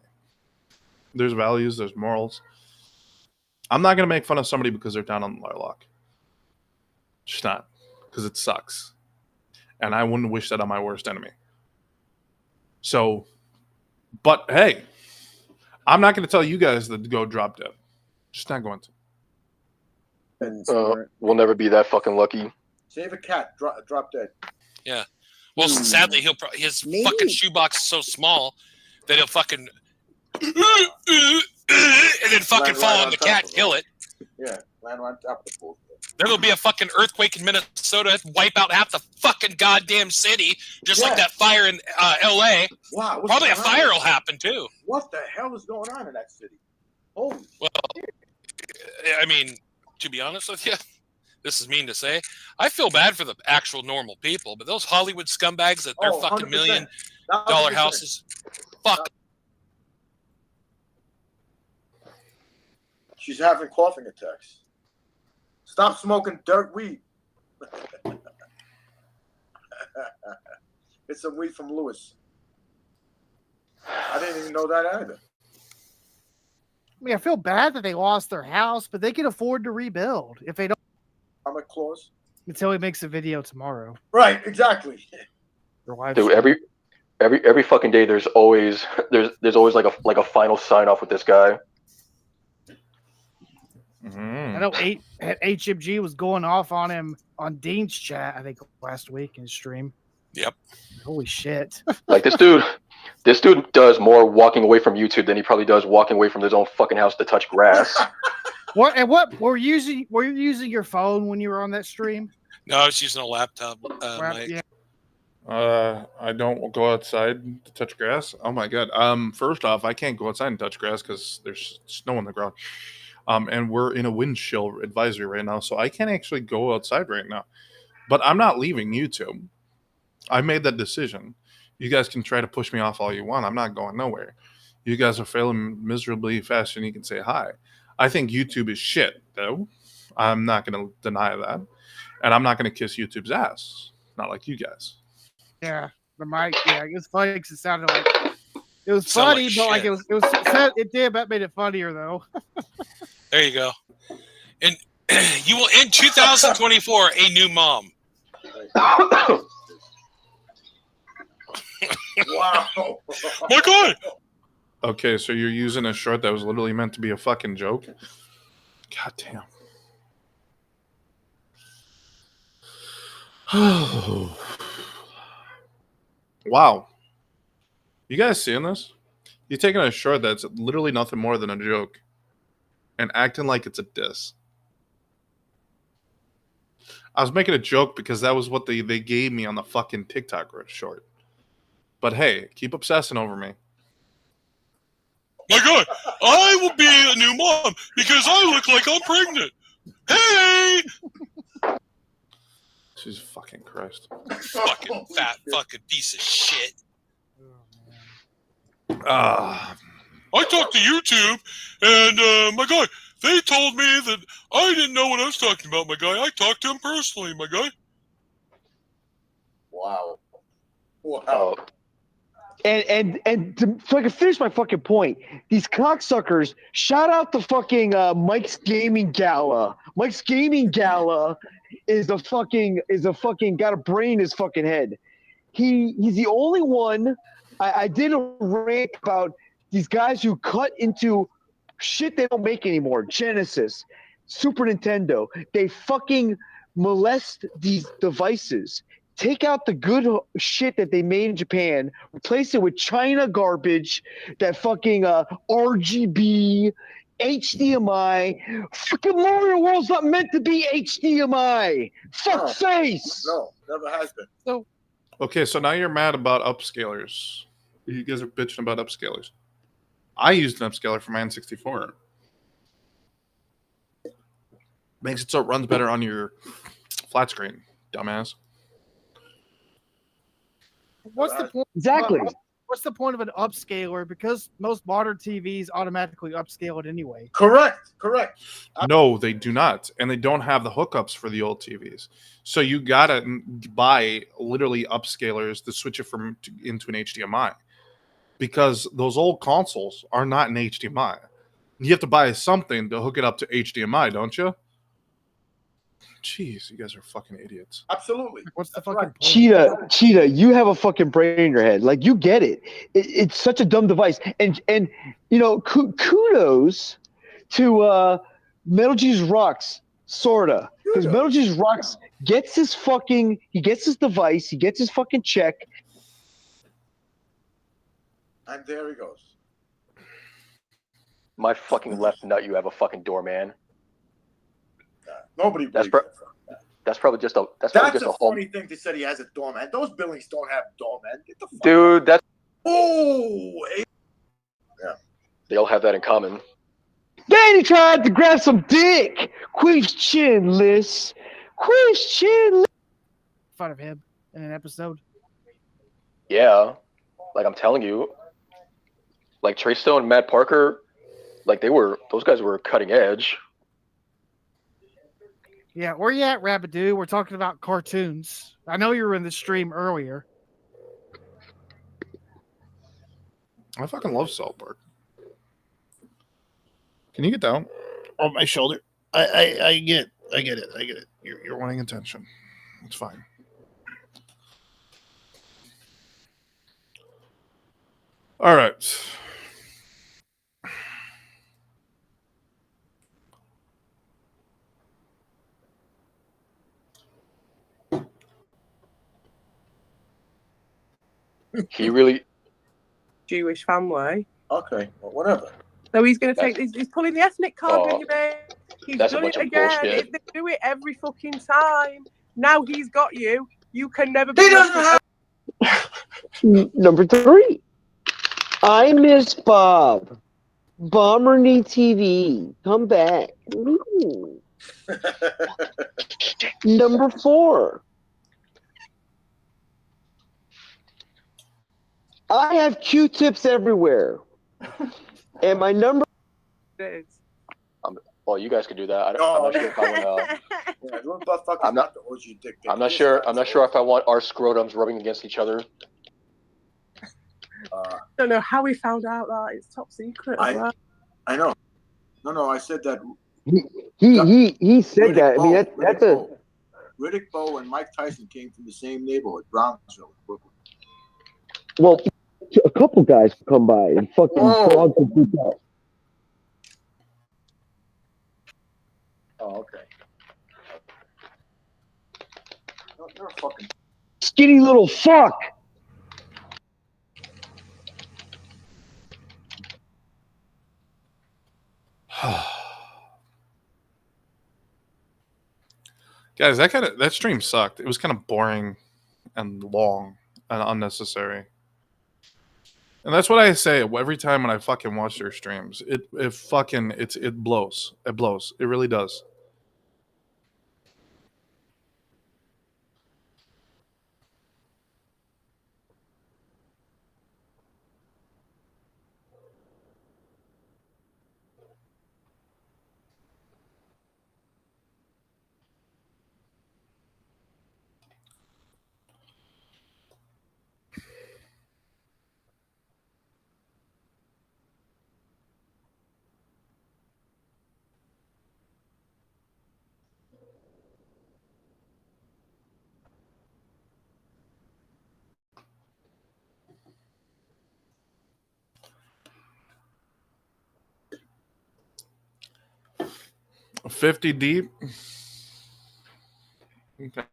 There's values. There's morals. I'm not gonna make fun of somebody because they're down on the Lilac. Just not, because it sucks. And I wouldn't wish that on my worst enemy. So, but hey, I'm not going to tell you guys to go drop dead. Just not going to. We'll never be that fucking lucky. Save a cat. Drop dead. Yeah. Well, sadly, his fucking shoebox is so small that he'll fucking and then fucking fall on the cat, kill it. Yeah, land on top of the pool. Then there'll be a fucking earthquake in Minnesota, wipe out half the fucking goddamn city, just like that fire in L.A. Wow. Probably a fire will happen, too. What the hell is going on in that city? Holy shit. I mean, to be honest with you, this is mean to say, I feel bad for the actual normal people, but those Hollywood scumbags that they're fucking $1 million houses, fuck. She's having coughing attacks. Stop smoking dirt weed. It's some weed from Lewis. I didn't even know that either. I mean, I feel bad that they lost their house, but they can afford to rebuild if they don't. I'm a clause. Until he makes a video tomorrow. Right, exactly. Dude, every fucking day there's always like a final sign off with this guy. I know HMG was going off on him on Dean's chat, I think, last week in his stream. Yep. Holy shit. Like this dude does more walking away from YouTube than he probably does walking away from his own fucking house to touch grass. What were you using your phone when you were on that stream? No, I was using a laptop. Yeah. I don't go outside to touch grass. Oh my god. First off, I can't go outside and touch grass because there's snow on the ground. And we're in a wind chill advisory right now, so I can't actually go outside right now. But I'm not leaving YouTube. I made that decision. You guys can try to push me off all you want. I'm not going nowhere. You guys are failing miserably faster than you can say hi. I think YouTube is shit, though. I'm not going to deny that. And I'm not going to kiss YouTube's ass. Not like you guys. Yeah, the mic. Yeah, it was funny because it sounded like it was funny, but like it did. That made it funnier though. There you go. And you will end 2024 a new mom. Wow. My God. Okay, so you're using a short that was literally meant to be a fucking joke? God damn. Wow. You guys seeing this? You're taking a short that's literally nothing more than a joke and acting like it's a diss. I was making a joke because that was what they gave me on the fucking TikTok short. But hey, keep obsessing over me. My God, I will be a new mom because I look like I'm pregnant. Hey! Jesus fucking Christ. Fucking fat fucking piece of shit. Ah. I talked to YouTube, and my guy, they told me that I didn't know what I was talking about, my guy. I talked to him personally, my guy. Wow. Wow. Oh, And so I can finish my fucking point. These cocksuckers, shout out to fucking Mike's Gaming Gala. Mike's Gaming Gala is a fucking got a brain in his fucking head. He's the only one. I did a rant about these guys who cut into shit they don't make anymore. Genesis, Super Nintendo. They fucking molest these devices. Take out the good shit that they made in Japan, replace it with China garbage, that fucking RGB, HDMI. Fucking Mario World's not meant to be HDMI. Fuck face. No, never has been. Okay, so now you're mad about upscalers. You guys are bitching about upscalers. I used an upscaler for my N64. Makes it so it runs better on your flat screen, dumbass. What's the point? Exactly. What's the point of an upscaler? Because most modern TVs automatically upscale it anyway. Correct. No, they do not. And they don't have the hookups for the old TVs. So you gotta buy literally upscalers to switch it into an HDMI. Because those old consoles are not an HDMI. You have to buy something to hook it up to HDMI, don't you? Jeez, you guys are fucking idiots. Absolutely. What's the That's fucking right. point? Cheetah, you have a fucking brain in your head. Like, you get it. It's such a dumb device. And you know, kudos to Metal Jesus Rocks, sorta. Because Metal Jesus Rocks gets his device, he gets his fucking check. And there he goes. my fucking left nut, you have a fucking doorman. Nobody. That's probably just a. That's a whole. funny thing to say. He has a doorman. Those buildings don't have doorman. Get the fuck Dude, out. that's. Oh. Yeah. They all have that in common. Then he tried to grab some dick. Queef's chinless. Queef's chinless. Fun of him in an episode. Yeah, like I'm telling you, like Trey Stone, Matt Parker, like those guys were cutting edge. Yeah, where you at, Rabidoo? We're talking about cartoons. I know you were in the stream earlier. I fucking love South Park. Can you get down? On my shoulder. I get it. You're wanting attention. It's fine. All right. He really. Jewish family. Okay, well, whatever. So he's going to take this. He's pulling the ethnic card, Oh, baby. He's that's a done bunch it of again. bullshit. They do it every fucking time. Now he's got you. You can never be. He doesn't have. Number 3. I miss Bob. Bomberny TV. Come back. Ooh. Number 4. I have Q-tips everywhere. And my number. Well, you guys could do that. I'm not sure if I want. I'm not. I'm not sure. I'm not sure if I want our scrotums rubbing against each other. I don't know how we found out that. It's top secret. I know. No, I said that. He said Riddick that. I mean, Bowe, that's a. Riddick Bowe and Mike Tyson came from the same neighborhood, Brownsville, Brooklyn. Well, a couple guys come by and fucking dog the dude out. Oh, okay. You're a fucking Skinny little fuck. Guys, that stream sucked. It was kind of boring and long and unnecessary. And that's what I say every time when I fucking watch their streams. It blows. It blows. It really does. $50 deep. Okay.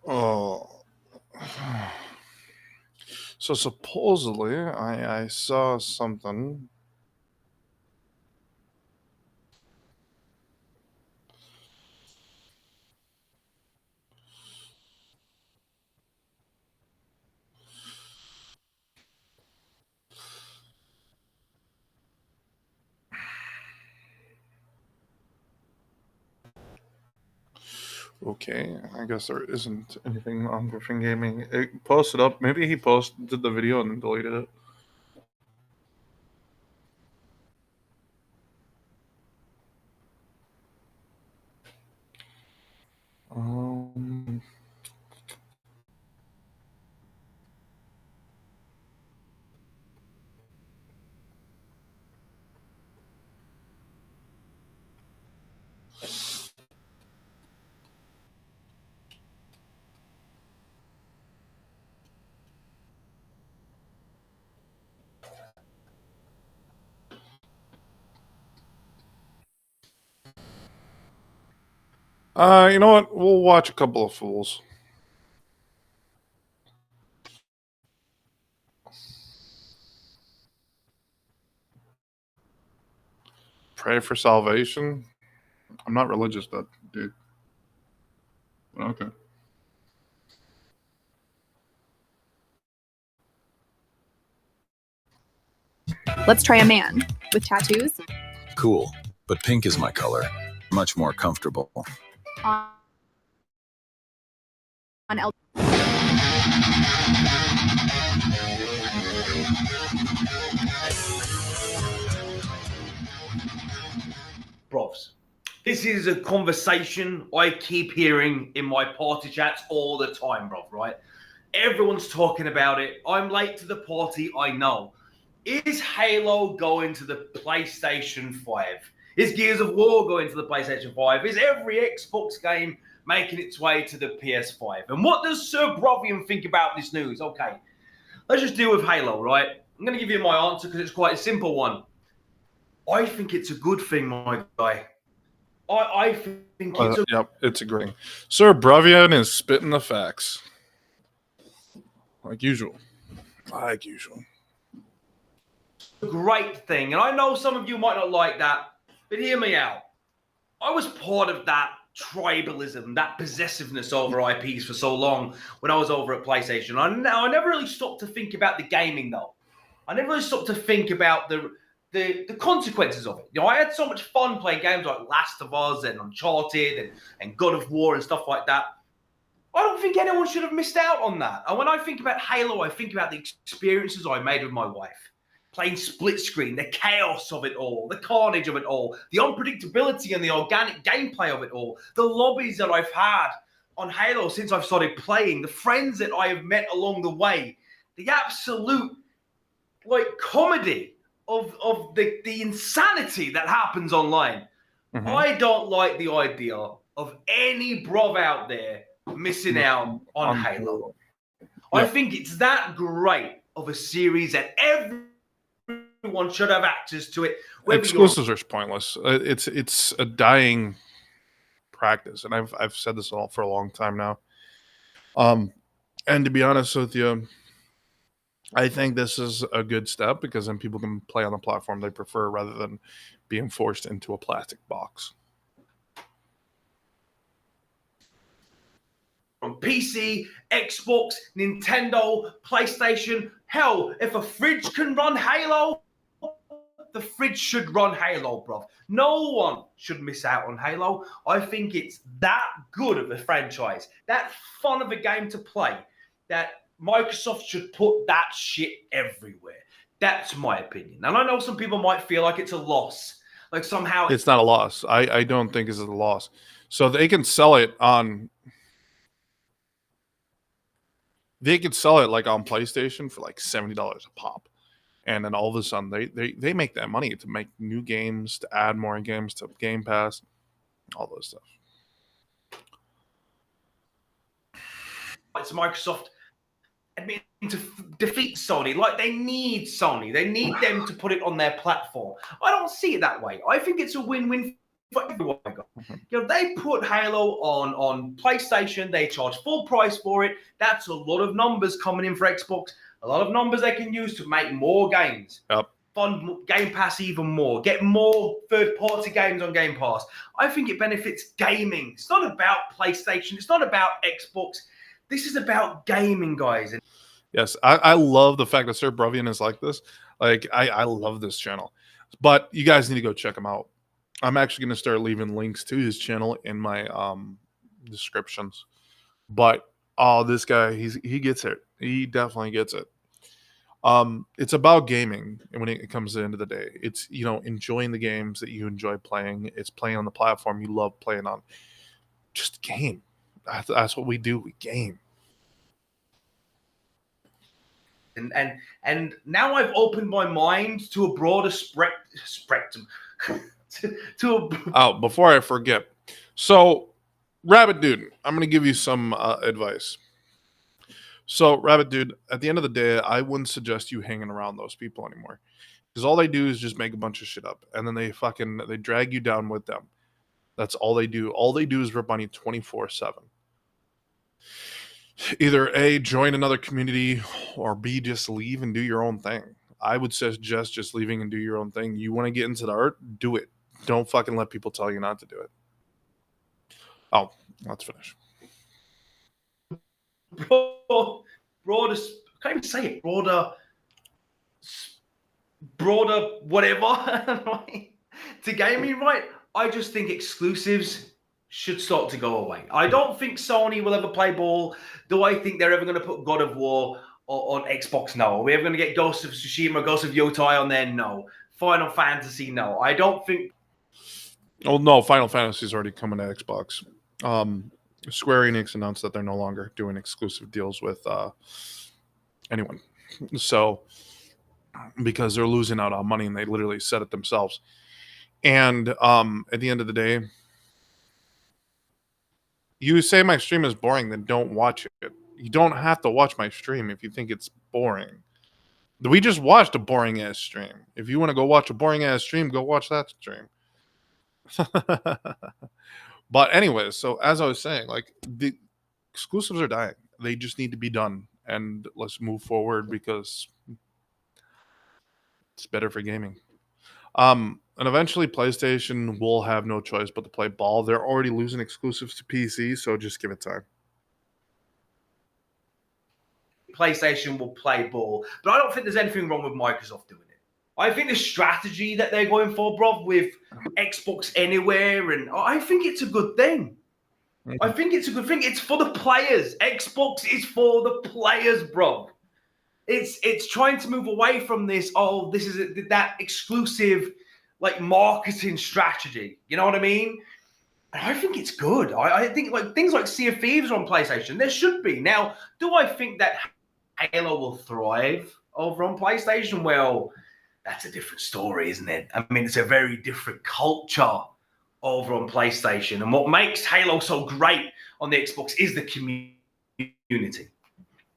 Oh. So supposedly, I saw something. Okay, I guess there isn't anything on Griffin Gaming. It posted up. Maybe he did the video and then deleted it. You know what? We'll watch a couple of fools. Pray for salvation. I'm not religious, dude. Okay. Let's try a man with tattoos. Cool, but pink is my color. Much more comfortable. On L. Brovs, this is a conversation I keep hearing in my party chats all the time, bro, right? Everyone's talking about it. I'm late to the party, I know. Is Halo going to the PlayStation 5? Is Gears of War going to the PlayStation 5? Is every Xbox game making its way to the PS5? And what does Sir Brovian think about this news? Okay, let's just deal with Halo, right? I'm going to give you my answer because it's quite a simple one. I think it's a good thing, my guy. I think it's a... Yep, it's a great thing. Sir Brovian is spitting the facts. Like usual. Like usual. Great thing. And I know some of you might not like that, but hear me out. I was part of that tribalism, that possessiveness over IPs for so long when I was over at PlayStation. I never really stopped to think about the gaming, though. I never really stopped to think about the consequences of it. You know, I had so much fun playing games like Last of Us and Uncharted and God of War and stuff like that. I don't think anyone should have missed out on that. And when I think about Halo, I think about the experiences I made with my wife. playing split screen, the chaos of it all, the carnage of it all, the unpredictability and the organic gameplay of it all, the lobbies that I've had on Halo since I've started playing, the friends that I have met along the way, the absolute comedy of the insanity that happens online. Mm-hmm. I don't like the idea of any brov out there missing out on Halo. I think it's that great of a series that everyone should have access to it. Exclusives are pointless. It's a dying practice, and I've said this all for a long time now. And to be honest with you, I think this is a good step because then people can play on the platform they prefer rather than being forced into a plastic box. From PC, Xbox, Nintendo, PlayStation, hell, if a fridge can run Halo, the fridge should run Halo, bro. No one should miss out on Halo. I think it's that good of a franchise, that fun of a game to play, that Microsoft should put that shit everywhere. That's my opinion. And I know some people might feel like it's a loss. Like somehow... It's not a loss. I don't think it's a loss. So they can sell it on... They could sell it like on PlayStation for like $70 a pop. And then all of a sudden they make that money to make new games, to add more games to Game Pass, all those stuff. It's Microsoft admitting to defeat Sony. Like, they need Sony. They need them to put it on their platform. I don't see it that way. I think it's a win-win for everyone. You know, they put Halo on PlayStation. They charge full price for it. That's a lot of numbers coming in for Xbox. A lot of numbers they can use to make more games. Yep. Fund Game Pass even more. Get more third-party games on Game Pass. I think it benefits gaming. It's not about PlayStation. It's not about Xbox. This is about gaming, guys. Yes, I love the fact that Sir Brevian is like this. Like, I love this channel. But you guys need to go check him out. I'm actually going to start leaving links to his channel in my descriptions. But, this guy, he gets it. He definitely gets it. It's about gaming when it comes to the end of the day. It's, you know, enjoying the games that you enjoy playing. It's playing on the platform you love playing on. Just game. That's what we do. We game. And now I've opened my mind to a broader spectrum. Before I forget. So, Rabit Dude, I'm going to give you some advice. So, Rabit Dude, at the end of the day, I wouldn't suggest you hanging around those people anymore. Because all they do is just make a bunch of shit up. And then they drag you down with them. That's all they do. All they do is rip on you 24/7. Either A, join another community, or B, just leave and do your own thing. I would suggest just leaving and do your own thing. You want to get into the art? Do it. Don't fucking let people tell you not to do it. Oh, let's finish. Broader, can't even say it. Broader, whatever. To gaming, right? I just think exclusives should start to go away. I don't think Sony will ever play ball. Do I think they're ever going to put God of War on Xbox? No. Are we ever going to get Ghost of Tsushima, Ghost of Yotai on there? No. Final Fantasy? No. I don't think... Oh, no. Final Fantasy is already coming to Xbox. Square Enix announced that they're no longer doing exclusive deals with anyone. So, because they're losing out on money, and they literally said it themselves. And at the end of the day, you say my stream is boring, then don't watch it. You don't have to watch my stream if you think it's boring. We just watched a boring-ass stream. If you want to go watch a boring-ass stream, go watch that stream. But anyways, so as I was saying, like, the exclusives are dying. They just need to be done. And let's move forward because it's better for gaming. And eventually PlayStation will have no choice but to play ball. They're already losing exclusives to PC, so just give it time. PlayStation will play ball. But I don't think there's anything wrong with Microsoft doing it. I think the strategy that they're going for, bro, with Xbox Anywhere, and I think it's a good thing. I think it's a good thing. It's for the players. Xbox is for the players, bro. It's trying to move away from this. Oh, this is that exclusive like marketing strategy. You know what I mean? And I think it's good. I think like things like Sea of Thieves on PlayStation. There should be. Now, do I think that Halo will thrive over on PlayStation? Well, that's a different story, isn't it? I mean, it's a very different culture over on PlayStation. And what makes Halo so great on the Xbox is the community.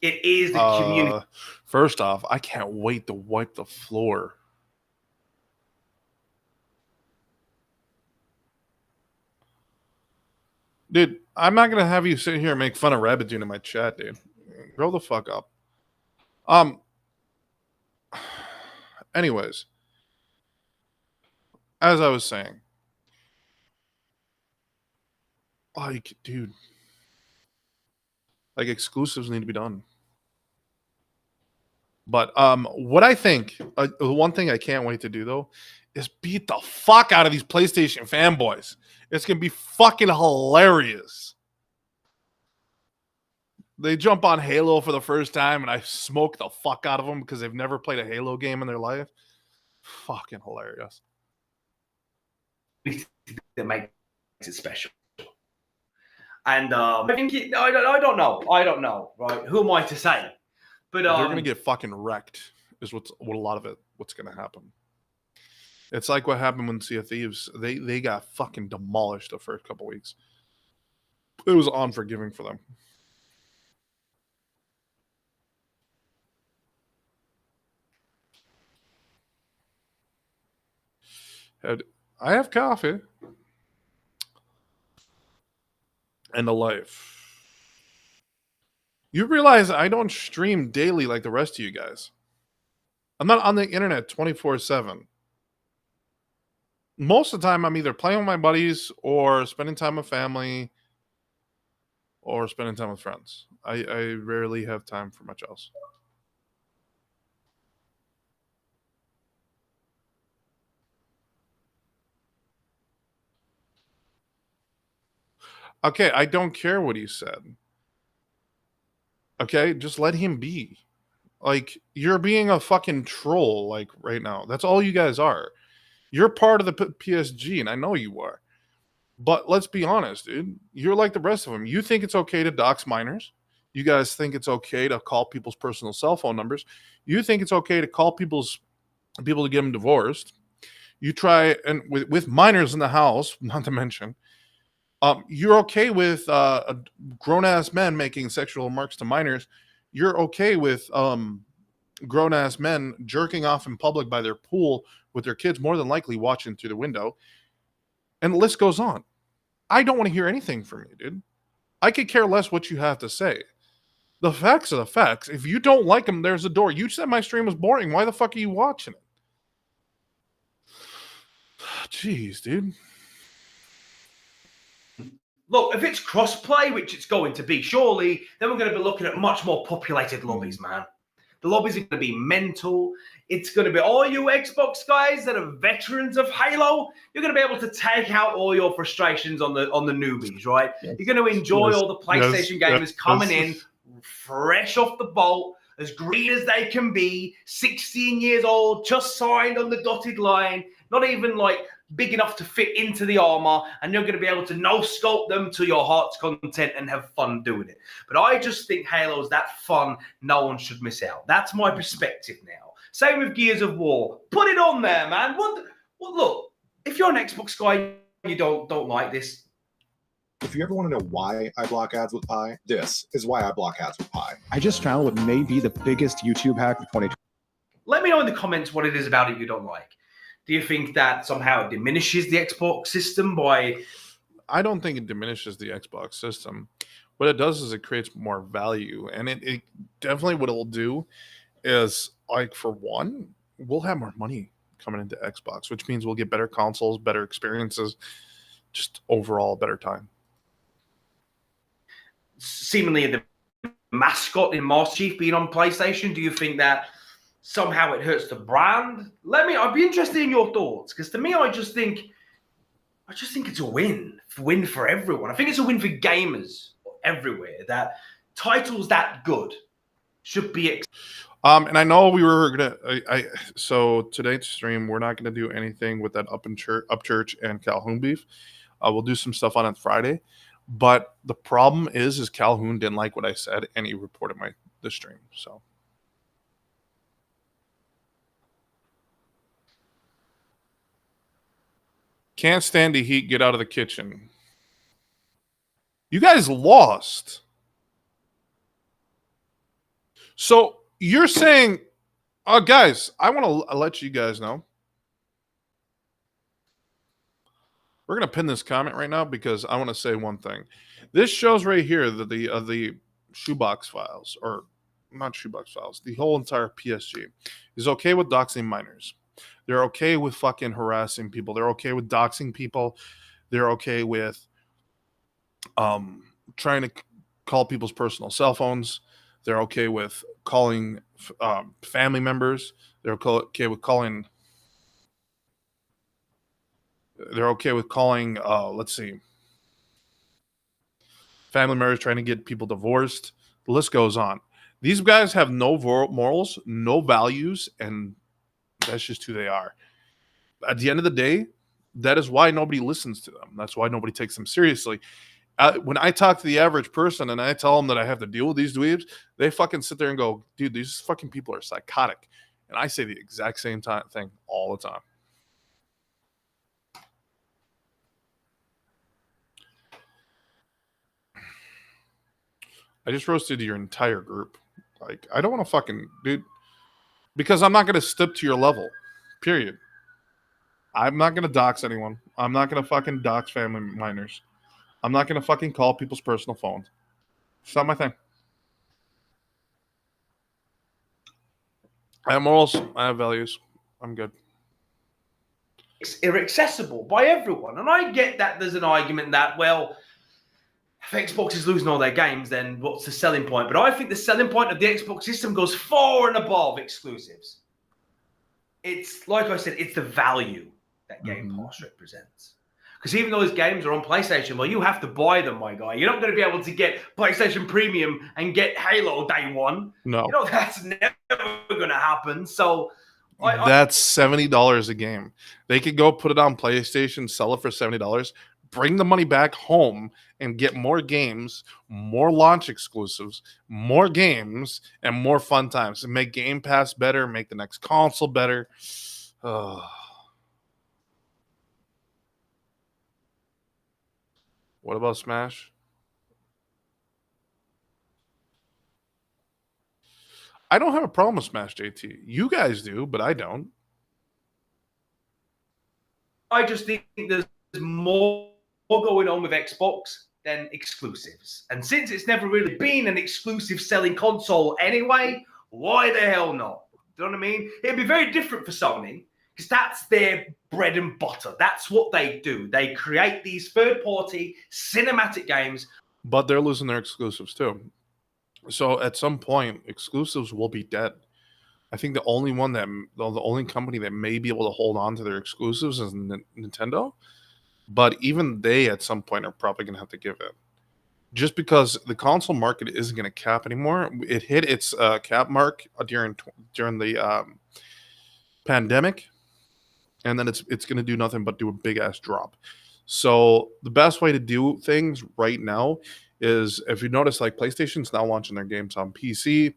It is the community. First off, I can't wait to wipe the floor. Dude, I'm not gonna have you sit here and make fun of Rabit in my chat, dude. Grow the fuck up. Anyways, as I was saying, like, dude, like exclusives need to be done. But what I think, the one thing I can't wait to do though, is beat the fuck out of these PlayStation fanboys. It's gonna be fucking hilarious. They jump on Halo for the first time, and I smoke the fuck out of them because they've never played a Halo game in their life. Fucking hilarious. That makes it special. And I think I don't know, right? Who am I to say? But they're gonna get fucking wrecked. Is what a lot of it. What's gonna happen? It's like what happened when Sea of Thieves. They got fucking demolished the first couple weeks. It was unforgiving for them. I have coffee and a life. You realize I don't stream daily like the rest of you guys. I'm not on the internet 24/7. Most of the time, I'm either playing with my buddies or spending time with family or spending time with friends. I rarely have time for much else. Okay, I don't care what he said. Okay, just let him be. Like, you're being a fucking troll, like, right now. That's all you guys are. You're part of the PSG, and I know you are. But let's be honest, dude. You're like the rest of them. You think it's okay to dox minors. You guys think it's okay to call people's personal cell phone numbers. You think it's okay to call people to get them divorced. You try, and with minors in the house, not to mention, you're okay with grown-ass men making sexual remarks to minors. You're okay with grown-ass men jerking off in public by their pool with their kids, more than likely watching through the window. And the list goes on. I don't want to hear anything from you, dude. I could care less what you have to say. The facts are the facts. If you don't like them, there's a door. You said my stream was boring. Why the fuck are you watching it? Jeez, dude. Look, if it's crossplay, which it's going to be, surely, then we're going to be looking at much more populated lobbies, man. The lobbies are going to be mental. It's going to be all you Xbox guys that are veterans of Halo. You're going to be able to take out all your frustrations on the newbies, right? Yes. You're going to enjoy all the PlayStation gamers coming in, fresh off the bolt, as green as they can be, 16 years old, just signed on the dotted line, not even like big enough to fit into the armor, and you're going to be able to no-scope them to your heart's content and have fun doing it. But I just think Halo's that fun, no one should miss out. That's my perspective now. Same with Gears of War. Put it on there, man. Look, if you're an Xbox guy, you don't like this. If you ever want to know why I block ads with Pi, this is why I block ads with Pi. I just found what may be the biggest YouTube hack of 2020. Let me know in the comments what it is about it you don't like. Do you think that somehow it diminishes the Xbox system by... I don't think it diminishes the Xbox system. What it does is it creates more value. And it definitely what it'll do is, like, for one, we'll have more money coming into Xbox, which means we'll get better consoles, better experiences, just overall better time. Seemingly the mascot in Master Chief being on PlayStation, do you think that somehow it hurts the brand? I'd be interested in your thoughts, because to me, I just think it's a win for everyone. I think it's a win for gamers everywhere. That titles that good should be. And I know we were gonna. So today's stream, we're not gonna do anything with that Upchurch and Calhoun beef. We'll do some stuff on it Friday. But the problem is Calhoun didn't like what I said, and he reported the stream. So. Can't stand the heat. Get out of the kitchen. You guys lost. So you're saying, guys, I want to let you guys know. We're going to pin this comment right now because I want to say one thing. This shows right here that the shoebox files, or not shoebox files, the whole entire PSG is okay with doxing minors. They're okay with fucking harassing people. They're okay with doxing people. They're okay with trying to call people's personal cell phones. They're okay with calling family members. They're okay with calling. They're okay with calling. Let's see. Family members trying to get people divorced. The list goes on. These guys have no morals, no values, and that's just who they are. At the end of the day, that is why nobody listens to them. That's why nobody takes them seriously. When I talk to the average person and I tell them that I have to deal with these dweebs, they fucking sit there and go, dude, these fucking people are psychotic. And I say the exact same thing all the time. I just roasted your entire group. Like, I don't want to fucking, dude, because I'm not going to step to your level, period. I'm not going to dox anyone. I'm not going to fucking dox family minors. I'm not going to fucking call people's personal phones. It's not my thing. I have morals. I have values. I'm good. It's inaccessible by everyone. And I get that there's an argument that, well, if Xbox is losing all their games, then what's the selling point? But I think the selling point of the Xbox system goes far and above exclusives. It's, like I said, it's the value that Game Pass represents. Because even though those games are on PlayStation, well, you have to buy them, my guy. You're not going to be able to get PlayStation Premium and get Halo day one. No. You know, that's never going to happen. So that's $70 a game. They could go put it on PlayStation, sell it for $70, bring the money back home, and get more games, more launch exclusives, more games, and more fun times. And make Game Pass better, make the next console better. What about Smash? I don't have a problem with Smash, JT. You guys do, but I don't. I just think there's more going on with Xbox than exclusives. And since it's never really been an exclusive selling console anyway, why the hell not? Do you know what I mean? It'd be very different for Sony because that's their bread and butter. That's what they do. They create these third-party cinematic games. But they're losing their exclusives too. So at some point, exclusives will be dead. I think the only company that may be able to hold on to their exclusives is Nintendo. But even they, at some point, are probably going to have to give it. Just because the console market isn't going to cap anymore. It hit its cap mark during the pandemic. And then it's going to do nothing but do a big-ass drop. So the best way to do things right now is, if you notice, like PlayStation's now launching their games on PC.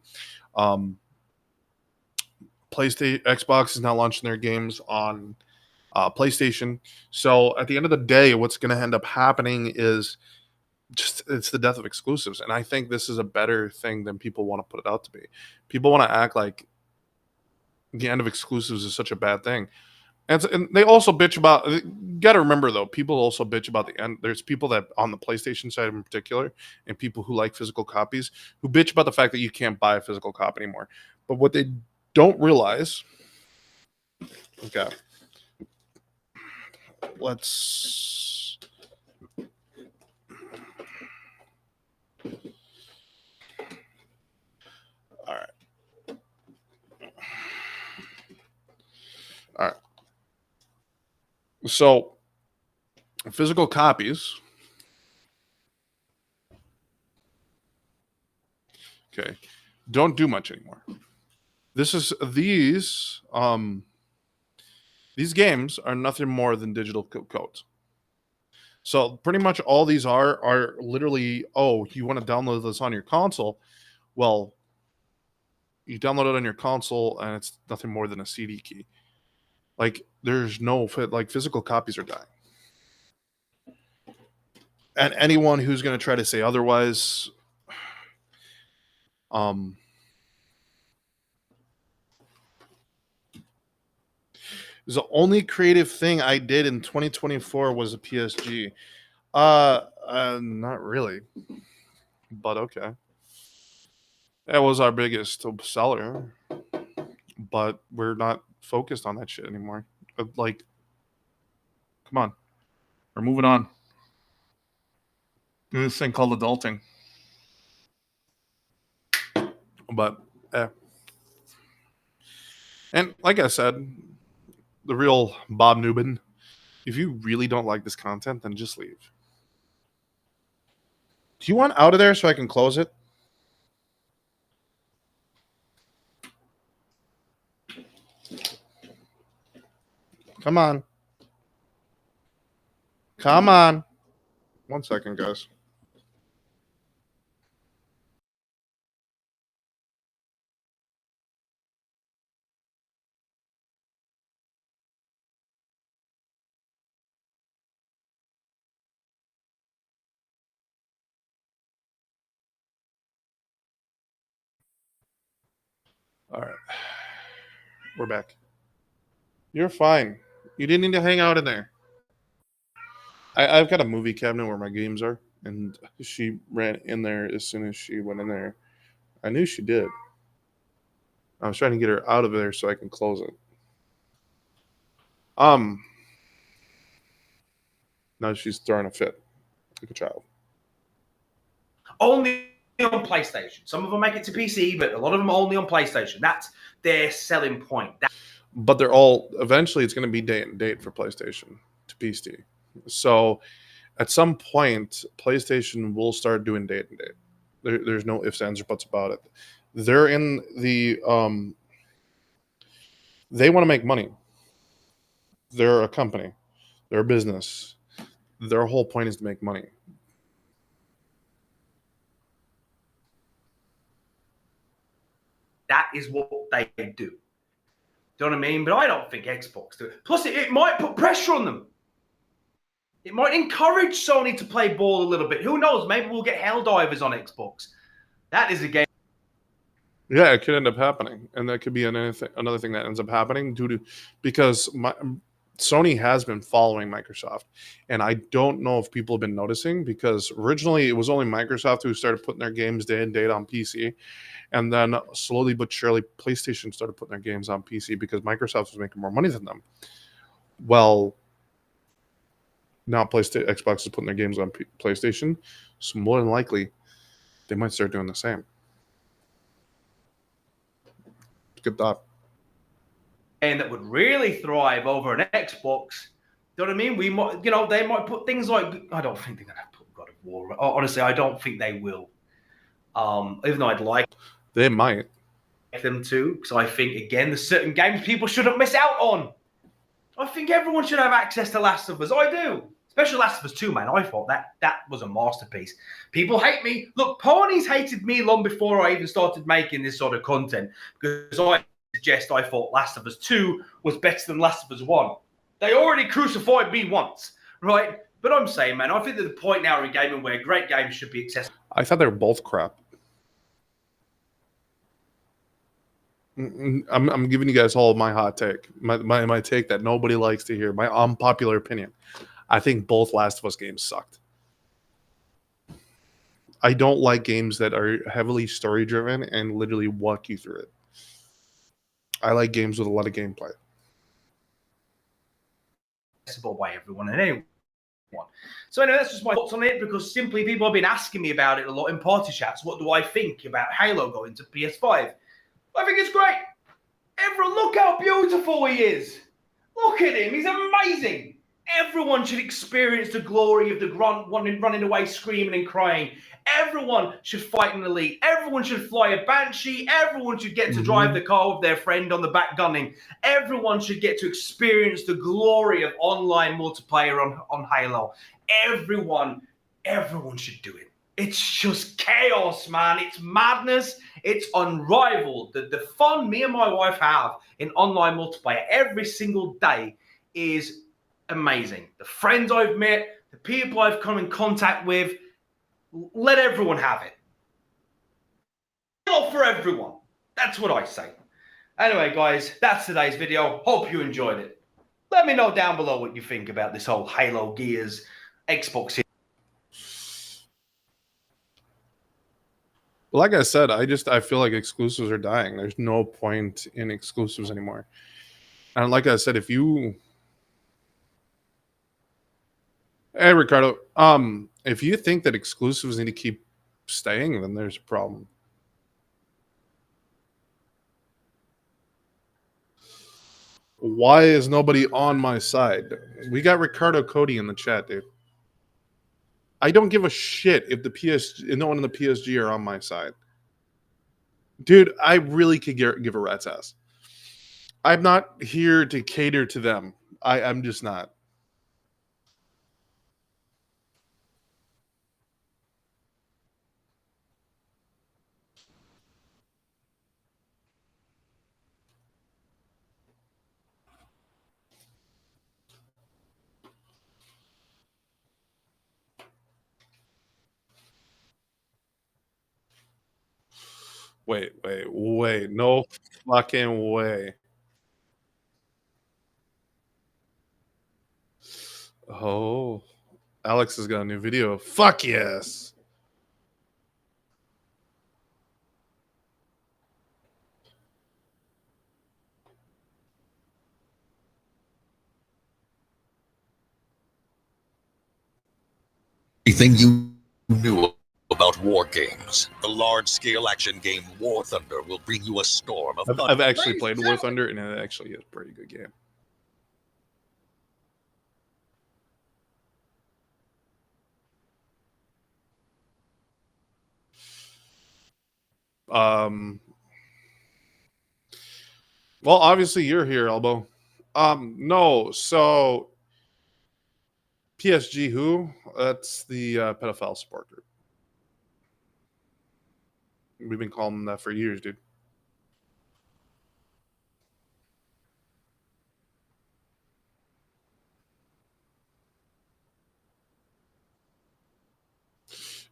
Xbox is now launching their games on PlayStation. So at the end of the day, what's going to end up happening is it's the death of exclusives. And I think this is a better thing than people want to put it out to be. People want to act like the end of exclusives is such a bad thing. And they also bitch about, you got to remember though, people also bitch about the end. There's people that on the PlayStation side in particular, and people who like physical copies, who bitch about the fact that you can't buy a physical copy anymore. But what they don't realize, okay, let's, all right. All right. So, physical copies. Okay. don't do much anymore. These games are nothing more than digital codes. So pretty much all these are literally, oh, you want to download this on your console? Well, you download it on your console and it's nothing more than a CD key. Like there's no physical copies are dying. And anyone who's going to try to say otherwise, the only creative thing I did in 2024 was a PSG. Not really, but okay. That was our biggest seller, but we're not focused on that shit anymore. Like, come on, we're moving on. Do this thing called adulting. But, and like I said, the real Bob Newman, if you really don't like this content, then just leave. Do you want out of there so I can close it? Come on. Come on. 1 second, guys. All right. We're back. You're fine. You didn't need to hang out in there. I've got a movie cabinet where my games are, and she ran in there as soon as she went in there. I knew she did. I was trying to get her out of there so I can close it. Now she's throwing a fit like a child. Only on PlayStation. Some of them make it to PC, but a lot of them are only on PlayStation. That's their selling point. But they're all, eventually it's going to be date and date for PlayStation to PC. So at some point, PlayStation will start doing date and date. There's no ifs, ands, or buts about it. They're in the, they want to make money. They're a company. They're a business. Their whole point is to make money. That is what they do. Do you know what I mean? But I don't think Xbox do it. Plus, it might put pressure on them. It might encourage Sony to play ball a little bit. Who knows? Maybe we'll get Helldivers on Xbox. That is a game. Yeah, it could end up happening, and that could be another thing that ends up happening because Sony has been following Microsoft, and I don't know if people have been noticing, because originally it was only Microsoft who started putting their games day and date on PC, and then slowly but surely PlayStation started putting their games on PC because Microsoft was making more money than them. Well, now Xbox is putting their games on PlayStation, so more than likely they might start doing the same. Good thought. And that would really thrive over an Xbox. You know what I mean? We might, they might put things like, I don't think they're going to put God of War. Honestly, I don't think they will. Even though I'd like they might them to, because I think, again, there's certain games people shouldn't miss out on. I think everyone should have access to Last of Us. I do. Especially Last of Us 2, man. I thought that was a masterpiece. People hate me. Look, ponies hated me long before I even started making this sort of content, because I thought Last of Us 2 was better than Last of Us 1. They already crucified me once, right? But I'm saying, man, I think there's a point now in gaming where great games should be accessible. I thought they were both crap. I'm giving you guys all my hot take, my take that nobody likes to hear, my unpopular opinion. I think both Last of Us games sucked. I don't like games that are heavily story driven and literally walk you through it. I like games with a lot of gameplay. Accessible by everyone and anyone. So anyway, that's just my thoughts on it, because simply people have been asking me about it a lot in party chats. What do I think about Halo going to PS5? I think it's great. Everyone, look how beautiful he is. Look at him. He's amazing. Everyone should experience the glory of the grunt running away, screaming and crying. Everyone should fight an elite. Everyone should fly a Banshee. Everyone should get to drive the car with their friend on the back gunning. Everyone should get to experience the glory of online multiplayer on Halo. Everyone should do it. It's just chaos, man. It's madness. It's unrivaled. The fun me and my wife have in online multiplayer every single day is amazing. The friends I've met, the people I've come in contact with, let everyone have it. Not for everyone. That's what I say. Anyway, guys, that's today's video. Hope you enjoyed it. Let me know down below what you think about this whole Halo Gears Xbox. Like I said, I feel like exclusives are dying. There's no point in exclusives anymore. And like I said, if you... Hey, Ricardo. If you think that exclusives need to keep staying, then there's a problem. Why is nobody on my side? We got Ricardo Cody in the chat, dude. I don't give a shit if no one in the PSG are on my side. Dude, I really could give a rat's ass. I'm not here to cater to them. I'm just not. Wait. No fucking way. Oh, Alex has got a new video. Fuck yes. Everything you knew about war games. The large-scale action game War Thunder will bring you a storm of... I've actually played War Thunder, and it actually is a pretty good game. Well, obviously you're here, Elbow. No, so PSG who? That's the pedophile support group. We've been calling them that for years, dude.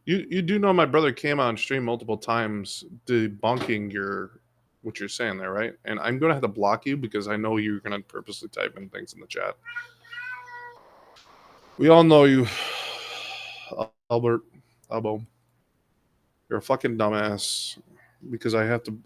You do know my brother came on stream multiple times debunking what you're saying there, right? And I'm gonna have to block you because I know you're gonna purposely type in things in the chat. We all know you, Albert, Elbow. You're a fucking dumbass because I have to.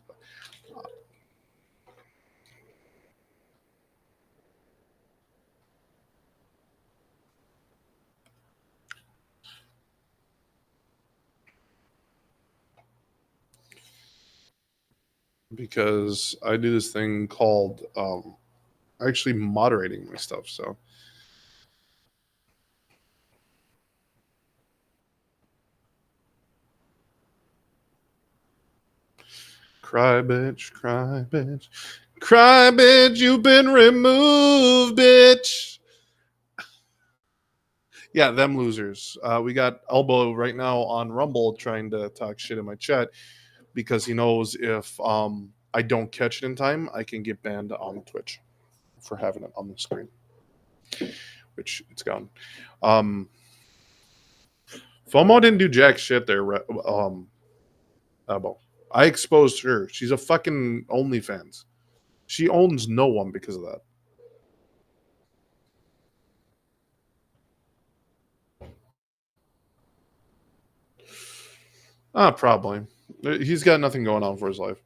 Because I do this thing called actually moderating my stuff. So cry, bitch, cry, bitch, cry, bitch, you've been removed, bitch. Yeah, them losers. We got Elbow right now on Rumble trying to talk shit in my chat because he knows if I don't catch it in time, I can get banned on Twitch for having it on the screen, which it's gone. FOMO didn't do jack shit there, Elbow. I exposed her. She's a fucking OnlyFans. She owns no one because of that. Probably. He's got nothing going on for his life.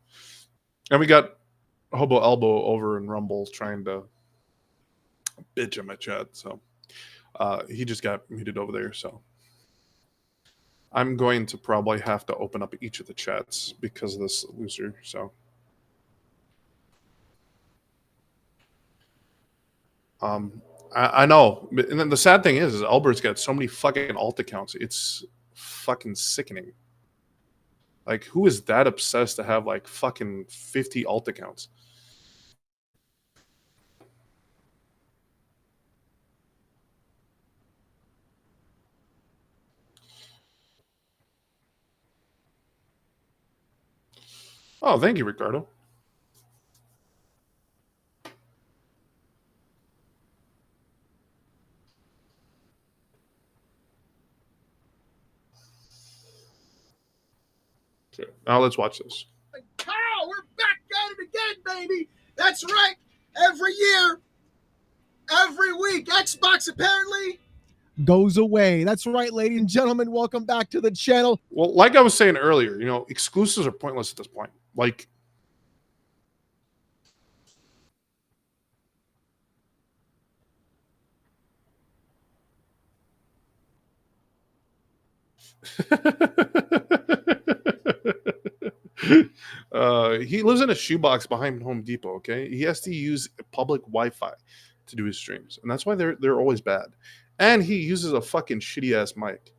And we got Hobo Elbow over in Rumble trying to bitch in my chat. So he just got muted over there. So I'm going to probably have to open up each of the chats because of this loser. So I know, and then the sad thing is Albert's got so many fucking alt accounts. It's fucking sickening. Like, who is that obsessed to have like fucking 50 alt accounts? Oh, thank you, Ricardo. Okay, now let's watch this. Carl, we're back at it again, baby. That's right. Every year, every week, Xbox apparently goes away. That's right, ladies and gentlemen. Welcome back to the channel. Well, like I was saying earlier, you know, exclusives are pointless at this point. Like, he lives in a shoebox behind Home Depot. Okay, he has to use public Wi-Fi to do his streams, and that's why they're always bad. And he uses a fucking shitty ass mic.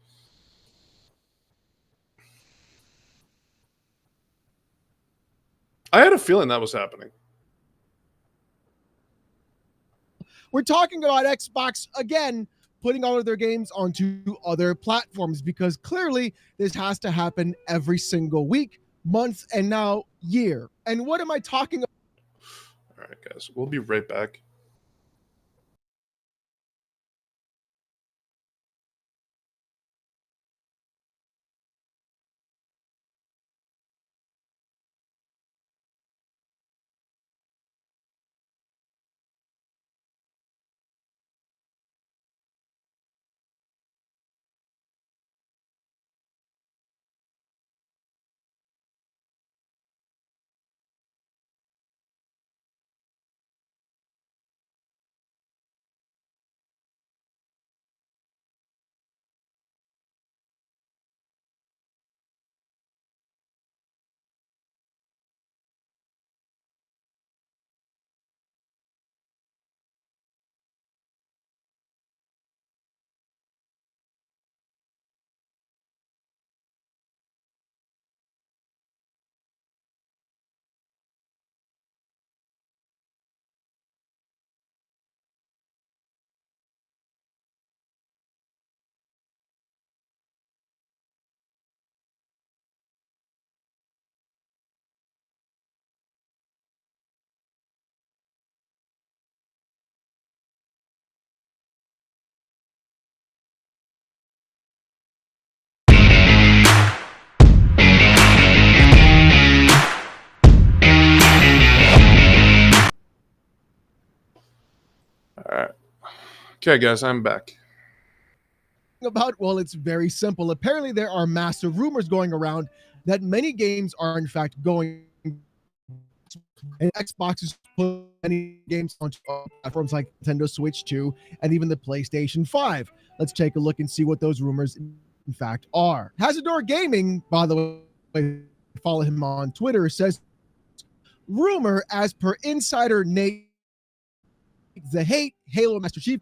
I had a feeling that was happening. We're talking about Xbox again putting all of their games onto other platforms, because clearly this has to happen every single week, month, and now year. And what am I talking about? All right, guys, we'll be right back. All right. Okay, guys, I'm back. About? Well, it's very simple. Apparently, there are massive rumors going around that many games are in fact going, and Xbox is putting many games on platforms like Nintendo Switch 2 and even the PlayStation 5. Let's take a look and see what those rumors in fact are. Hazador Gaming, by the way, follow him on Twitter, says rumor as per insider Nate the Hate, Halo Master Chief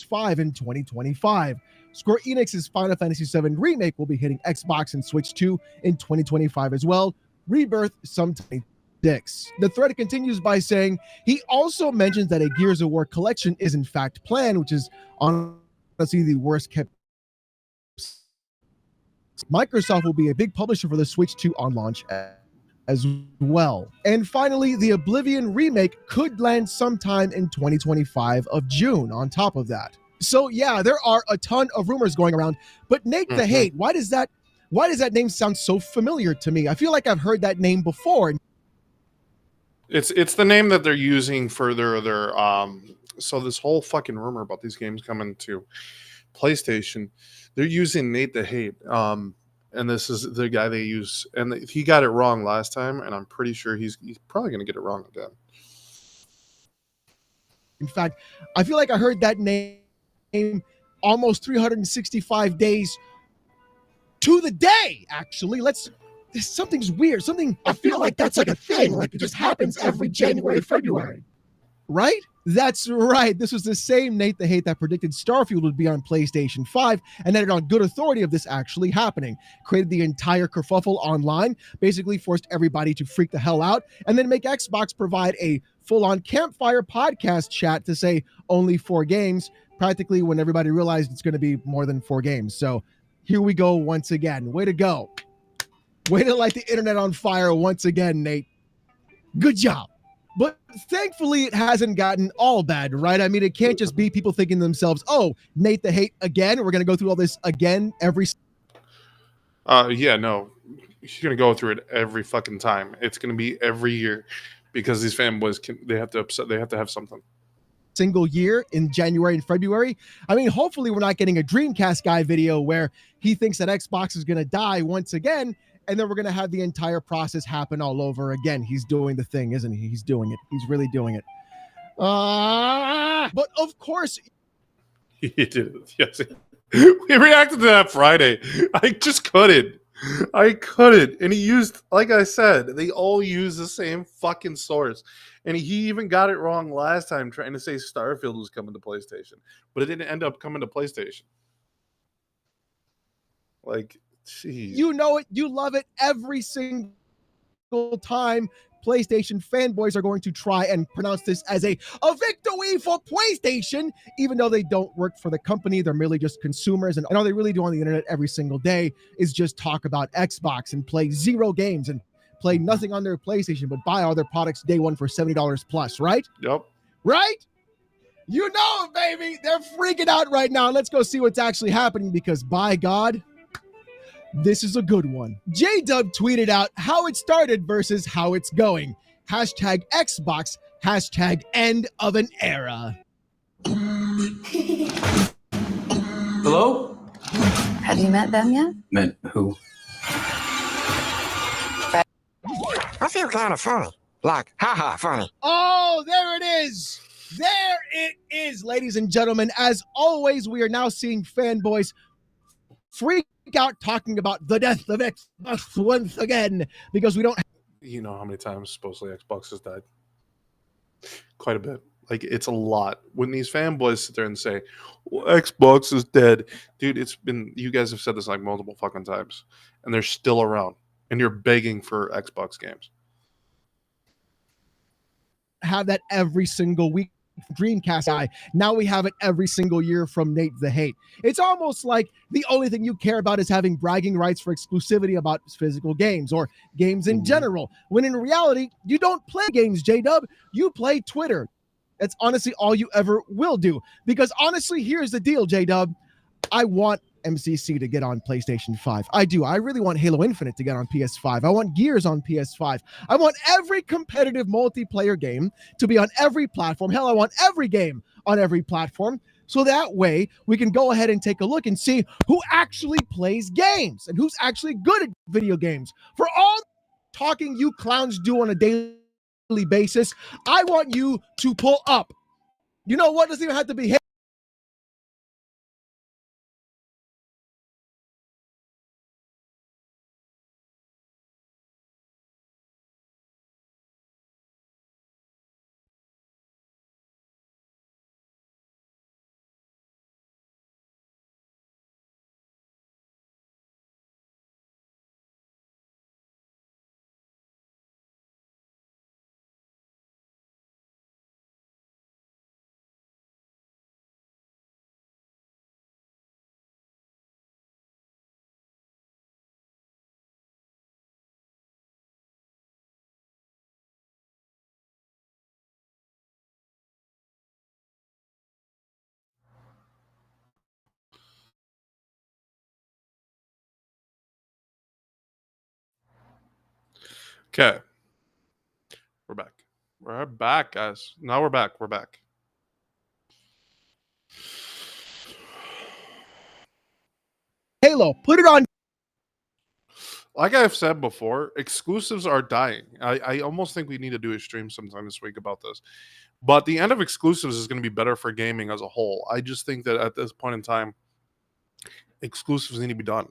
5 in 2025. Square Enix's Final Fantasy VII Remake will be hitting Xbox and Switch 2 in 2025 as well. Rebirth sometime 2026. The thread continues by saying he also mentions that a Gears of War collection is in fact planned, which is honestly the worst kept. Microsoft will be a big publisher for the Switch 2 on launch as well. And finally, the Oblivion remake could land sometime in 2025 of June on top of that. So yeah, there are a ton of rumors going around, but Nate the Hate, why does that name sound so familiar to me? I feel like I've heard that name before. It's the name that they're using for their so this whole fucking rumor about these games coming to PlayStation, they're using Nate the Hate. And this is the guy they use, and he got it wrong last time, and I'm pretty sure he's probably going to get it wrong again. In fact, I feel like I heard that name almost 365 days to the day, actually. Something's weird. I feel like that's like a thing, like it just happens every January, February. Right? That's right. This was the same Nate the Hate that predicted Starfield would be on PlayStation 5 and had it on good authority of this actually happening. Created the entire kerfuffle online, basically forced everybody to freak the hell out, and then make Xbox provide a full-on campfire podcast chat to say only 4 games, practically when everybody realized it's going to be more than 4 games. So here we go once again. Way to go. Way to light the internet on fire once again, Nate. Good job. But thankfully, it hasn't gotten all bad, right? I mean, it can't just be people thinking to themselves, oh, Nate the Hate again. We're going to go through all this again every. Yeah, no. You're going to go through it every fucking time. It's going to be every year because these fanboys, they have to have something. Single year in January and February. I mean, hopefully we're not getting a Dreamcast guy video where he thinks that Xbox is going to die once again, and then we're going to have the entire process happen all over again. He's doing the thing, isn't he? He's doing it. He's really doing it. But of course. He did it. Yes. We reacted to that Friday. I just couldn't. And he used, like I said, they all use the same fucking source. And he even got it wrong last time trying to say Starfield was coming to PlayStation. But it didn't end up coming to PlayStation. Like, jeez. You know it. You love it every single time. PlayStation fanboys are going to try and pronounce this as a victory for PlayStation, even though they don't work for the company. They're merely just consumers. And all they really do on the internet every single day is just talk about Xbox and play 0 games and play nothing on their PlayStation, but buy all their products day one for $70 plus, right? Yep. Right? You know it, baby. They're freaking out right now. Let's go see what's actually happening because, by God, this is a good one. J-Dub tweeted out how it started versus how it's going. Hashtag Xbox, hashtag end of an era. Hello? Have you met them yet? Met who? I feel kind of funny. Like, haha, funny. Oh, there it is. There it is, ladies and gentlemen. As always, we are now seeing fanboys freak out talking about the death of Xbox once again because we don't. You know how many times supposedly Xbox has died? Quite a bit. Like, it's a lot. When these fanboys sit there and say, well, Xbox is dead. Dude, it's been, you guys have said this like multiple fucking times, and they're still around, and you're begging for Xbox games. Have that every single week. Dreamcast guy. Now we have it every single year from Nate the Hate. It's almost like the only thing you care about is having bragging rights for exclusivity about physical games or games in general, when in reality, you don't play games, J-Dub. You play Twitter. That's honestly all you ever will do. Because honestly, here's the deal, J-Dub. I want MCC to get on PlayStation 5. I do. I really want Halo Infinite to get on PS5. I want Gears on PS5. I want every competitive multiplayer game to be on every platform. Hell, I want every game on every platform. So that way we can go ahead and take a look and see who actually plays games and who's actually good at video games. For all talking you clowns do on a daily basis, I want you to pull up. You know what? Doesn't even have to be Okay. We're back. We're back, guys. Now we're back. We're back. Halo. Put it on. Like I've said before, exclusives are dying. I almost think we need to do a stream sometime this week about this. But the end of exclusives is going to be better for gaming as a whole. I just think that at this point in time, exclusives need to be done.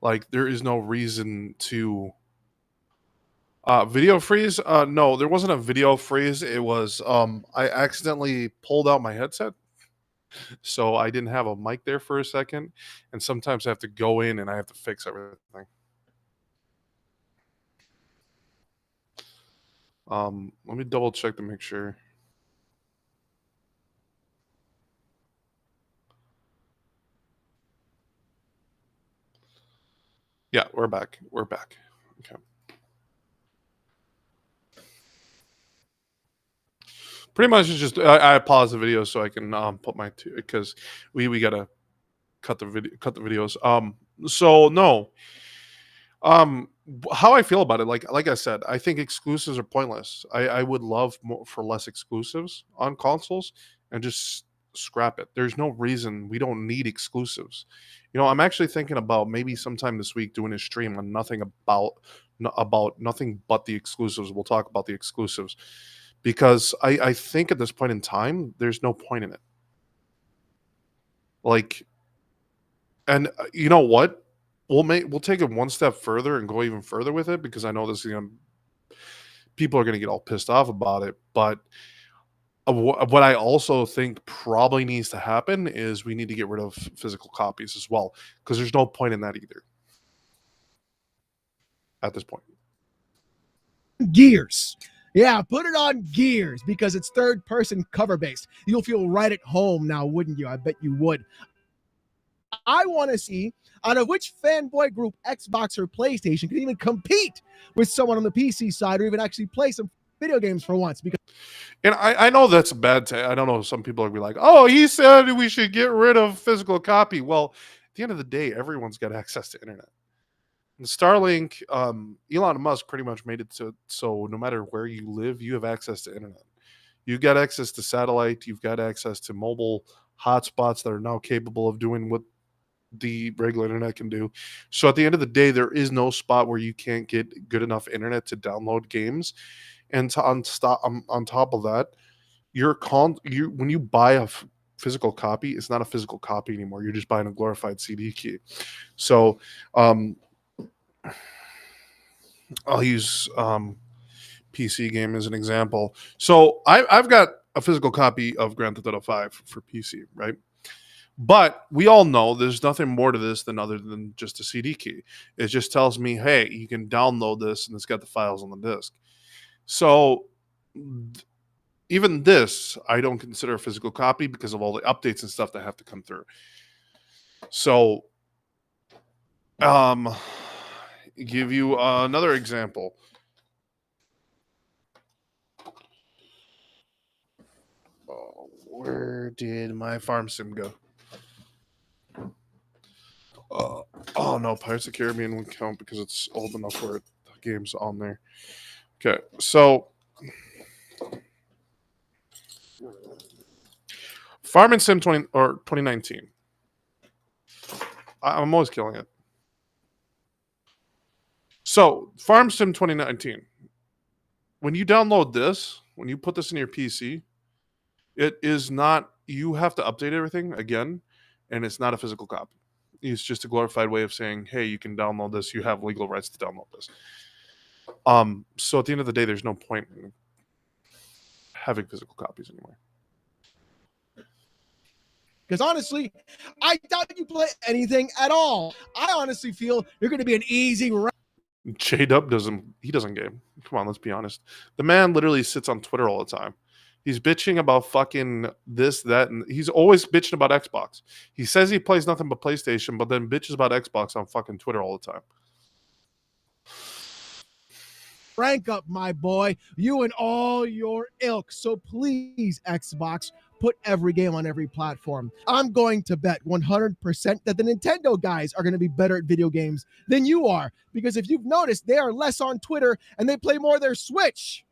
Like, there is no reason to Video freeze? No, there wasn't a video freeze. It was I accidentally pulled out my headset, so I didn't have a mic there for a second, and sometimes I have to go in and I have to fix everything. Let me double check to make sure. Yeah, we're back. We're back. Okay. Pretty much it's just I paused the video so I can put my because we gotta cut the videos. So no. How I feel about it, like I said, I think exclusives are pointless. I would love more for less exclusives on consoles and just scrap it. There's no reason we don't need exclusives. You know, I'm actually thinking about maybe sometime this week doing a stream on about nothing but the exclusives. We'll talk about the exclusives because I think at this point in time, there's no point in it. Like, and you know what? We'll take it one step further and go even further with it because I know this is people are gonna get all pissed off about it. But what I also think probably needs to happen is we need to get rid of physical copies as well because there's no point in that either at this point. Gears. Yeah, put it on Gears because it's third-person cover-based. You'll feel right at home now, wouldn't you? I bet you would. I want to see out of which fanboy group, Xbox or PlayStation, can even compete with someone on the PC side or even actually play some video games for once. Because And I know that's a bad take. I don't know. Some people are gonna be like, "Oh, he said we should get rid of physical copy." Well, at the end of the day, everyone's got access to internet. And Starlink, Elon Musk pretty much made it so no matter where you live, you have access to internet. You've got access to satellite. You've got access to mobile hotspots that are now capable of doing what the regular internet can do. So at the end of the day, there is no spot where you can't get good enough internet to download games. And on top of that, when you buy a physical copy, it's not a physical copy anymore. You're just buying a glorified CD key. So I'll use PC game as an example. So I've got a physical copy of Grand Theft Auto 5 for PC, right? But we all know there's nothing more to this other than just a CD key. It just tells me, hey, you can download this, and it's got the files on the disk. So even this, I don't consider a physical copy because of all the updates and stuff that have to come through. So, give you another example. Oh, where did my farm sim go? Oh no, Pirates of the Caribbean would count because it's old enough where the game's on there. Okay, so Farm and Sim 2019. I'm always killing it. So Farm Sim 2019. When you download this, when you put this in your PC, it is not. You have to update everything again, and it's not a physical copy. It's just a glorified way of saying, hey, you can download this. You have legal rights to download this. So at the end of the day, there's no point in having physical copies anymore. Because honestly, I doubt you play anything at all. I honestly feel you're going to be an easy J-Dub doesn't game. Come on, let's be honest. The man literally sits on Twitter all the time. He's bitching about fucking this, that, and he's always bitching about Xbox. He says he plays nothing but PlayStation, but then bitches about Xbox on fucking Twitter all the time. rank up, my boy. You and all your ilk. So please, Xbox, put every game on every platform. I'm going to bet 100% that the Nintendo guys are going to be better at video games than you are. Because if you've noticed, they are less on Twitter and they play more their Switch.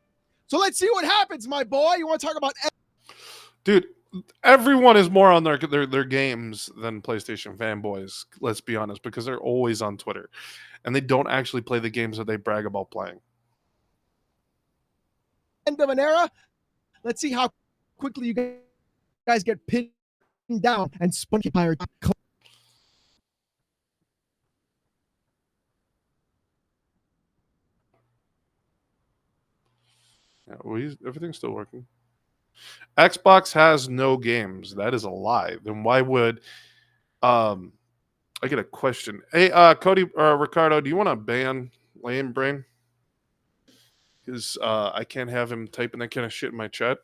So let's see what happens, my boy. You want to talk about... Dude, everyone is more on their games than PlayStation fanboys, let's be honest, because they're always on Twitter. And they don't actually play the games that they brag about playing. End of an era. Let's see how quickly you guys get pinned down and Spunky Pirate. Yeah, well, everything's still working. Xbox has no games. That is a lie. Then why would I get a question? Hey, Cody or Ricardo, do you want to ban Lame Brain? Because I can't have him typing that kind of shit in my chat.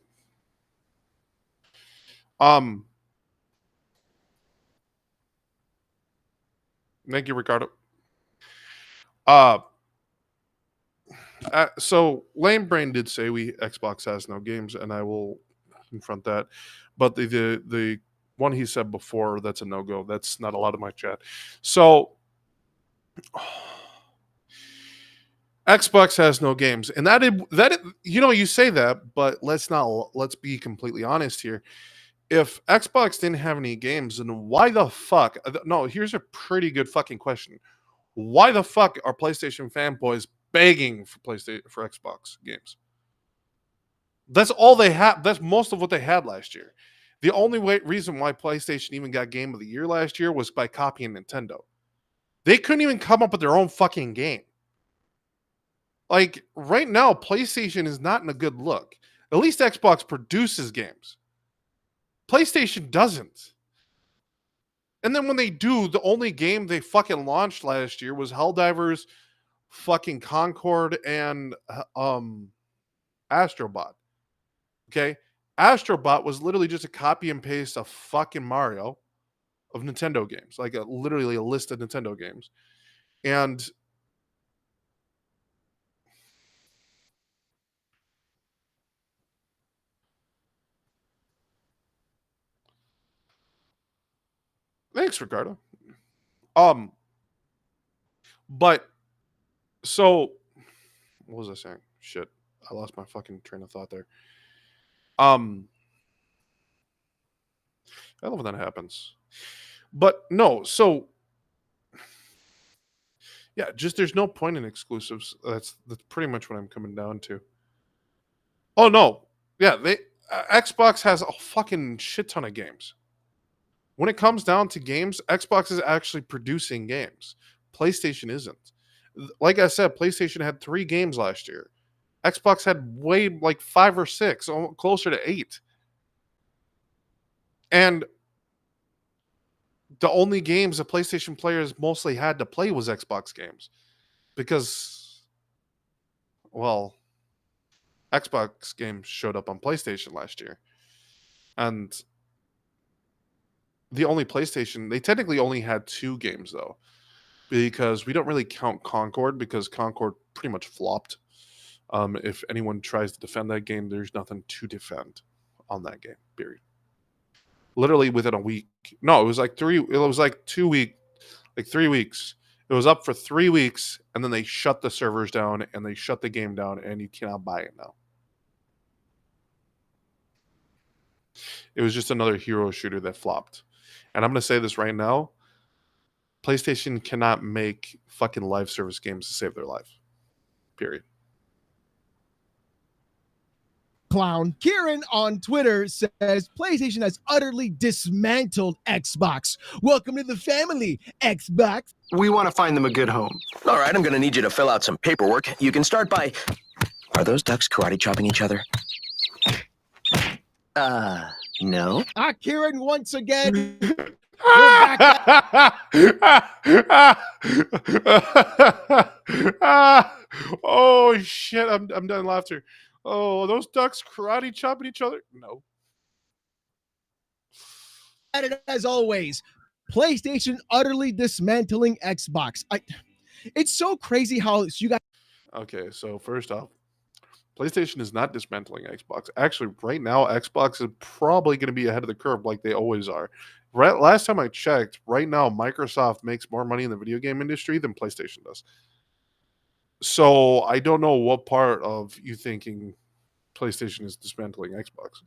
Thank you, Ricardo. So Lame Brain did say Xbox has no games, and I will confront that. But the one he said before, that's a no-go. That's not allowed in my chat. So Xbox has no games, and that you say that, but let's be completely honest here. If Xbox didn't have any games, then why the fuck? No, here's a pretty good fucking question. Why the fuck are PlayStation fanboys begging for Xbox games? That's all they have. That's most of what they had last year. The only reason why PlayStation even got Game of the Year last year was by copying Nintendo. They couldn't even come up with their own fucking game. Like, right now, PlayStation is not in a good look. At least Xbox produces games. PlayStation doesn't. And then when they do, the only game they fucking launched last year was Helldivers, fucking Concord, and Astrobot. Okay? Astrobot was literally just a copy and paste of fucking Mario of Nintendo games. Like literally a list of Nintendo games. And thanks, Ricardo. But so what was I saying? Shit. I lost my fucking train of thought there. I love when that happens. But no, so yeah, just there's no point in exclusives. That's pretty much what I'm coming down to. Oh no. Yeah, Xbox has a fucking shit ton of games. When it comes down to games, Xbox is actually producing games. PlayStation isn't. Like I said, PlayStation had 3 games last year. Xbox had way like 5 or 6, closer to 8. And the only games the PlayStation players mostly had to play was Xbox games. Because, well, Xbox games showed up on PlayStation last year. And the only PlayStation, they technically only had 2 games though. Because we don't really count Concord, because Concord pretty much flopped. If anyone tries to defend that game, there's nothing to defend on that game, period. Literally within a week. No, it was like 3 weeks. It was up for 3 weeks, and then they shut the servers down, and they shut the game down, and you cannot buy it now. It was just another hero shooter that flopped. And I'm going to say this right now. PlayStation cannot make fucking live service games to save their life. Period. Clown. Kieran on Twitter says PlayStation has utterly dismantled Xbox. Welcome to the family, Xbox. We want to find them a good home. All right, I'm going to need you to fill out some paperwork. You can start by... Are those ducks karate chopping each other? No. Kieran once again. Oh shit! I'm done laughter. Oh, those ducks karate chopping each other? No. As always, PlayStation utterly dismantling Xbox. It's so crazy how you guys. Okay, so first off, PlayStation is not dismantling Xbox. Actually, right now, Xbox is probably going to be ahead of the curve like they always are. Right, last time I checked, right now, Microsoft makes more money in the video game industry than PlayStation does. So I don't know what part of you thinking PlayStation is dismantling Xbox.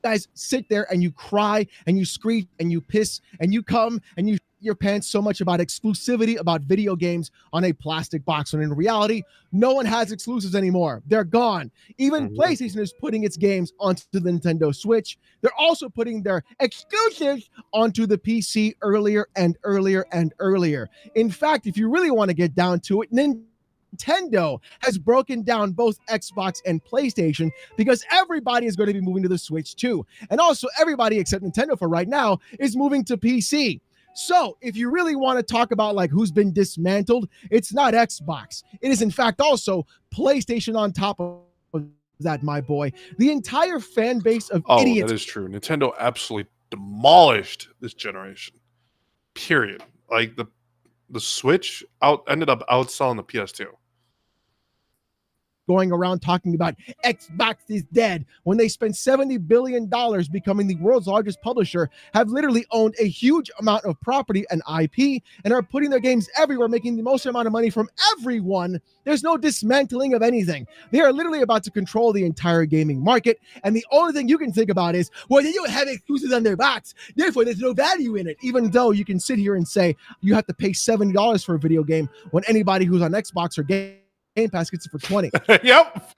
Guys sit there and you cry and you scream and you piss and you come and you your pants so much about exclusivity, about video games on a plastic box, when in reality, no one has exclusives anymore. They're gone. Even PlayStation is putting its games onto the Nintendo Switch. They're also putting their exclusives onto the PC earlier and earlier and earlier. In fact, if you really want to get down to it, Nintendo has broken down both Xbox and PlayStation because everybody is going to be moving to the Switch too. And also everybody except Nintendo for right now is moving to PC. So if you really want to talk about like who's been dismantled, it's not Xbox. It is in fact also PlayStation on top of that, my boy. The entire fan base of idiots. That is true. Nintendo absolutely demolished this generation. Period. Like the Switch ended up outselling the PS2. Going around talking about Xbox is dead when they spent $70 billion becoming the world's largest publisher, have literally owned a huge amount of property and IP, and are putting their games everywhere, making the most amount of money from everyone. There's no dismantling of anything. They are literally about to control the entire gaming market, and the only thing you can think about is, well, they don't have exclusives on their box, therefore there's no value in it, even though you can sit here and say you have to pay $70 for a video game when anybody who's on Xbox or Game Pass gets it for 20. Yep.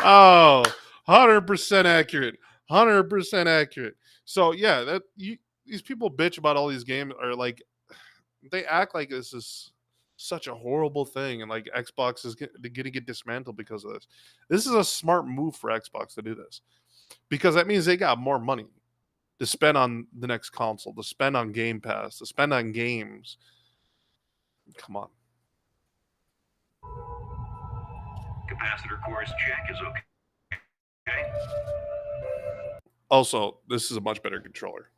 Oh, 100% accurate. 100% accurate. So yeah, these people bitch about all these games, are like, they act like this is such a horrible thing, and like Xbox is going to get dismantled because of this. This is a smart move for Xbox to do this, because that means they got more money to spend on the next console, to spend on Game Pass, to spend on games. Come on. Capacitor course check is okay. Also, this is a much better controller.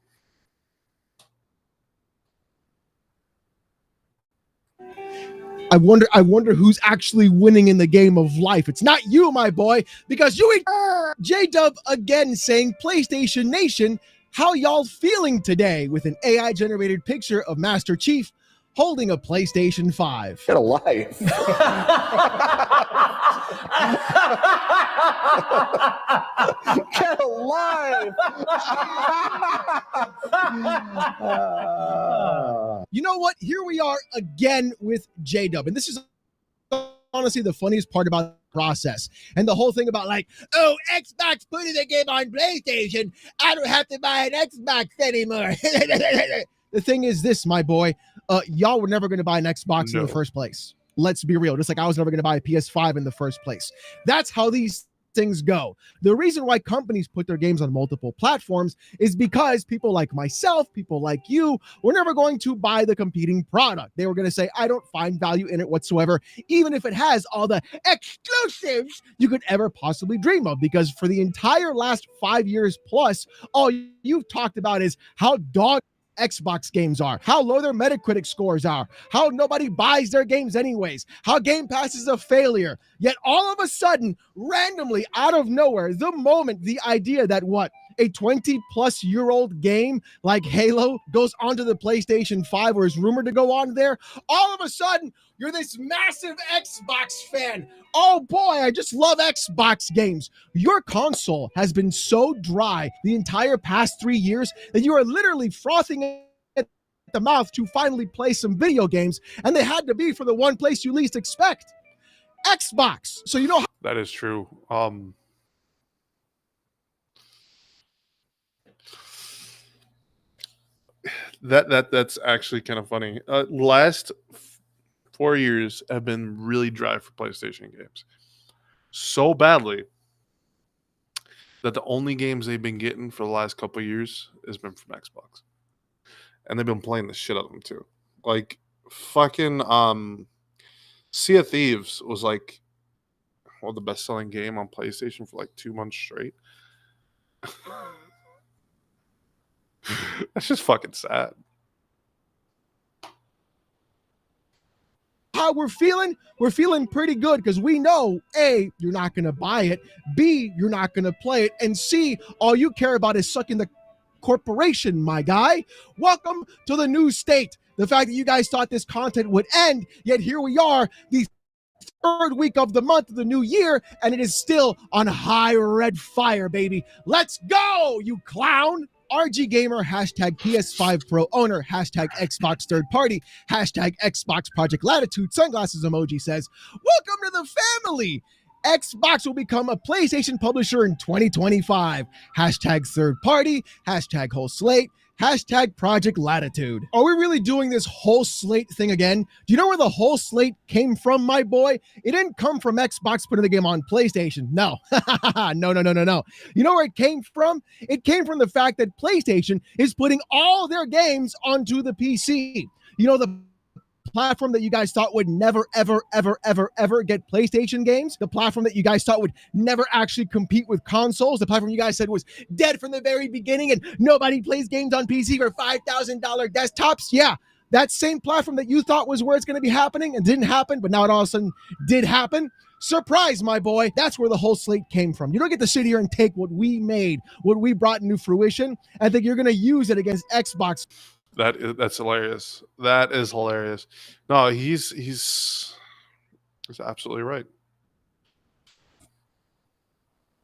I wonder who's actually winning in the game of life. It's not you, my boy, because you J-Dub again saying, PlayStation Nation, how y'all feeling today? With an AI generated picture of Master Chief holding a PlayStation 5. Get a life. Get alive. You know what? Here we are again with J-Dub. And this is honestly the funniest part about the process. And the whole thing about like, oh, Xbox putting the game on PlayStation. I don't have to buy an Xbox anymore. The thing is this, my boy. Y'all were never going to buy an Xbox in the first place. Let's be real. Just like I was never going to buy a PS5 in the first place. That's how these things go. The reason why companies put their games on multiple platforms is because people like myself, people like you, were never going to buy the competing product. They were going to say, I don't find value in it whatsoever, even if it has all the exclusives you could ever possibly dream of. Because for the entire last 5 years plus, all you've talked about is how Xbox games are, how low their Metacritic scores are, how nobody buys their games anyways, how Game Pass is a failure. Yet all of a sudden, randomly out of nowhere, the moment the idea that a 20-plus-year-old game like Halo goes onto the PlayStation 5 or is rumored to go on there, all of a sudden, you're this massive Xbox fan. Oh boy, I just love Xbox games. Your console has been so dry the entire past 3 years that you are literally frothing at the mouth to finally play some video games, and they had to be for the one place you least expect, Xbox. So you know how that is true. That's actually kind of funny. Last 4 years have been really dry for PlayStation games, so badly that the only games they've been getting for the last couple of years has been from Xbox, and they've been playing the shit out of them too. Like fucking Sea of Thieves was like the best-selling game on PlayStation for like 2 months straight. That's just fucking sad. how we're feeling? We're feeling pretty good because we know, A, you're not going to buy it. B, you're not going to play it. And C, all you care about is sucking the corporation, my guy. Welcome to the new state. The fact that you guys thought this content would end, yet here we are, the third week of the month of the new year, and it is still on high red fire, baby. Let's go, you clown. RG Gamer, hashtag PS5 Pro owner, hashtag Xbox third party, hashtag Xbox Project Latitude, sunglasses emoji says, welcome to the family. Xbox will become a PlayStation publisher in 2025. Hashtag third party, hashtag whole slate, Hashtag Project Latitude. Are we really doing this whole slate thing again? Do you know where the whole slate came from, my boy? It didn't come from Xbox putting the game on PlayStation. No. No. You know where it came from? It came from the fact that PlayStation is putting all their games onto the PC. You know, the platform that you guys thought would never, ever get PlayStation games, the platform that you guys thought would never actually compete with consoles, the platform you guys said was dead from the very beginning and nobody plays games on PC for $5,000 desktops. Yeah, that same platform that you thought was where it's going to be happening and didn't happen, but now it all of a sudden did happen. Surprise, my boy. That's where the whole slate came from. You don't get to sit here and take what we made, what we brought into fruition, and think you're going to use it against Xbox. That's hilarious. That is hilarious. No, he's absolutely right.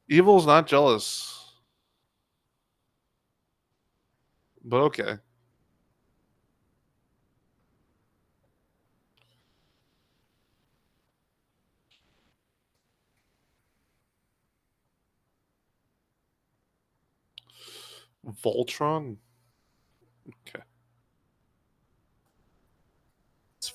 Evil's not jealous. But okay. Voltron? Okay.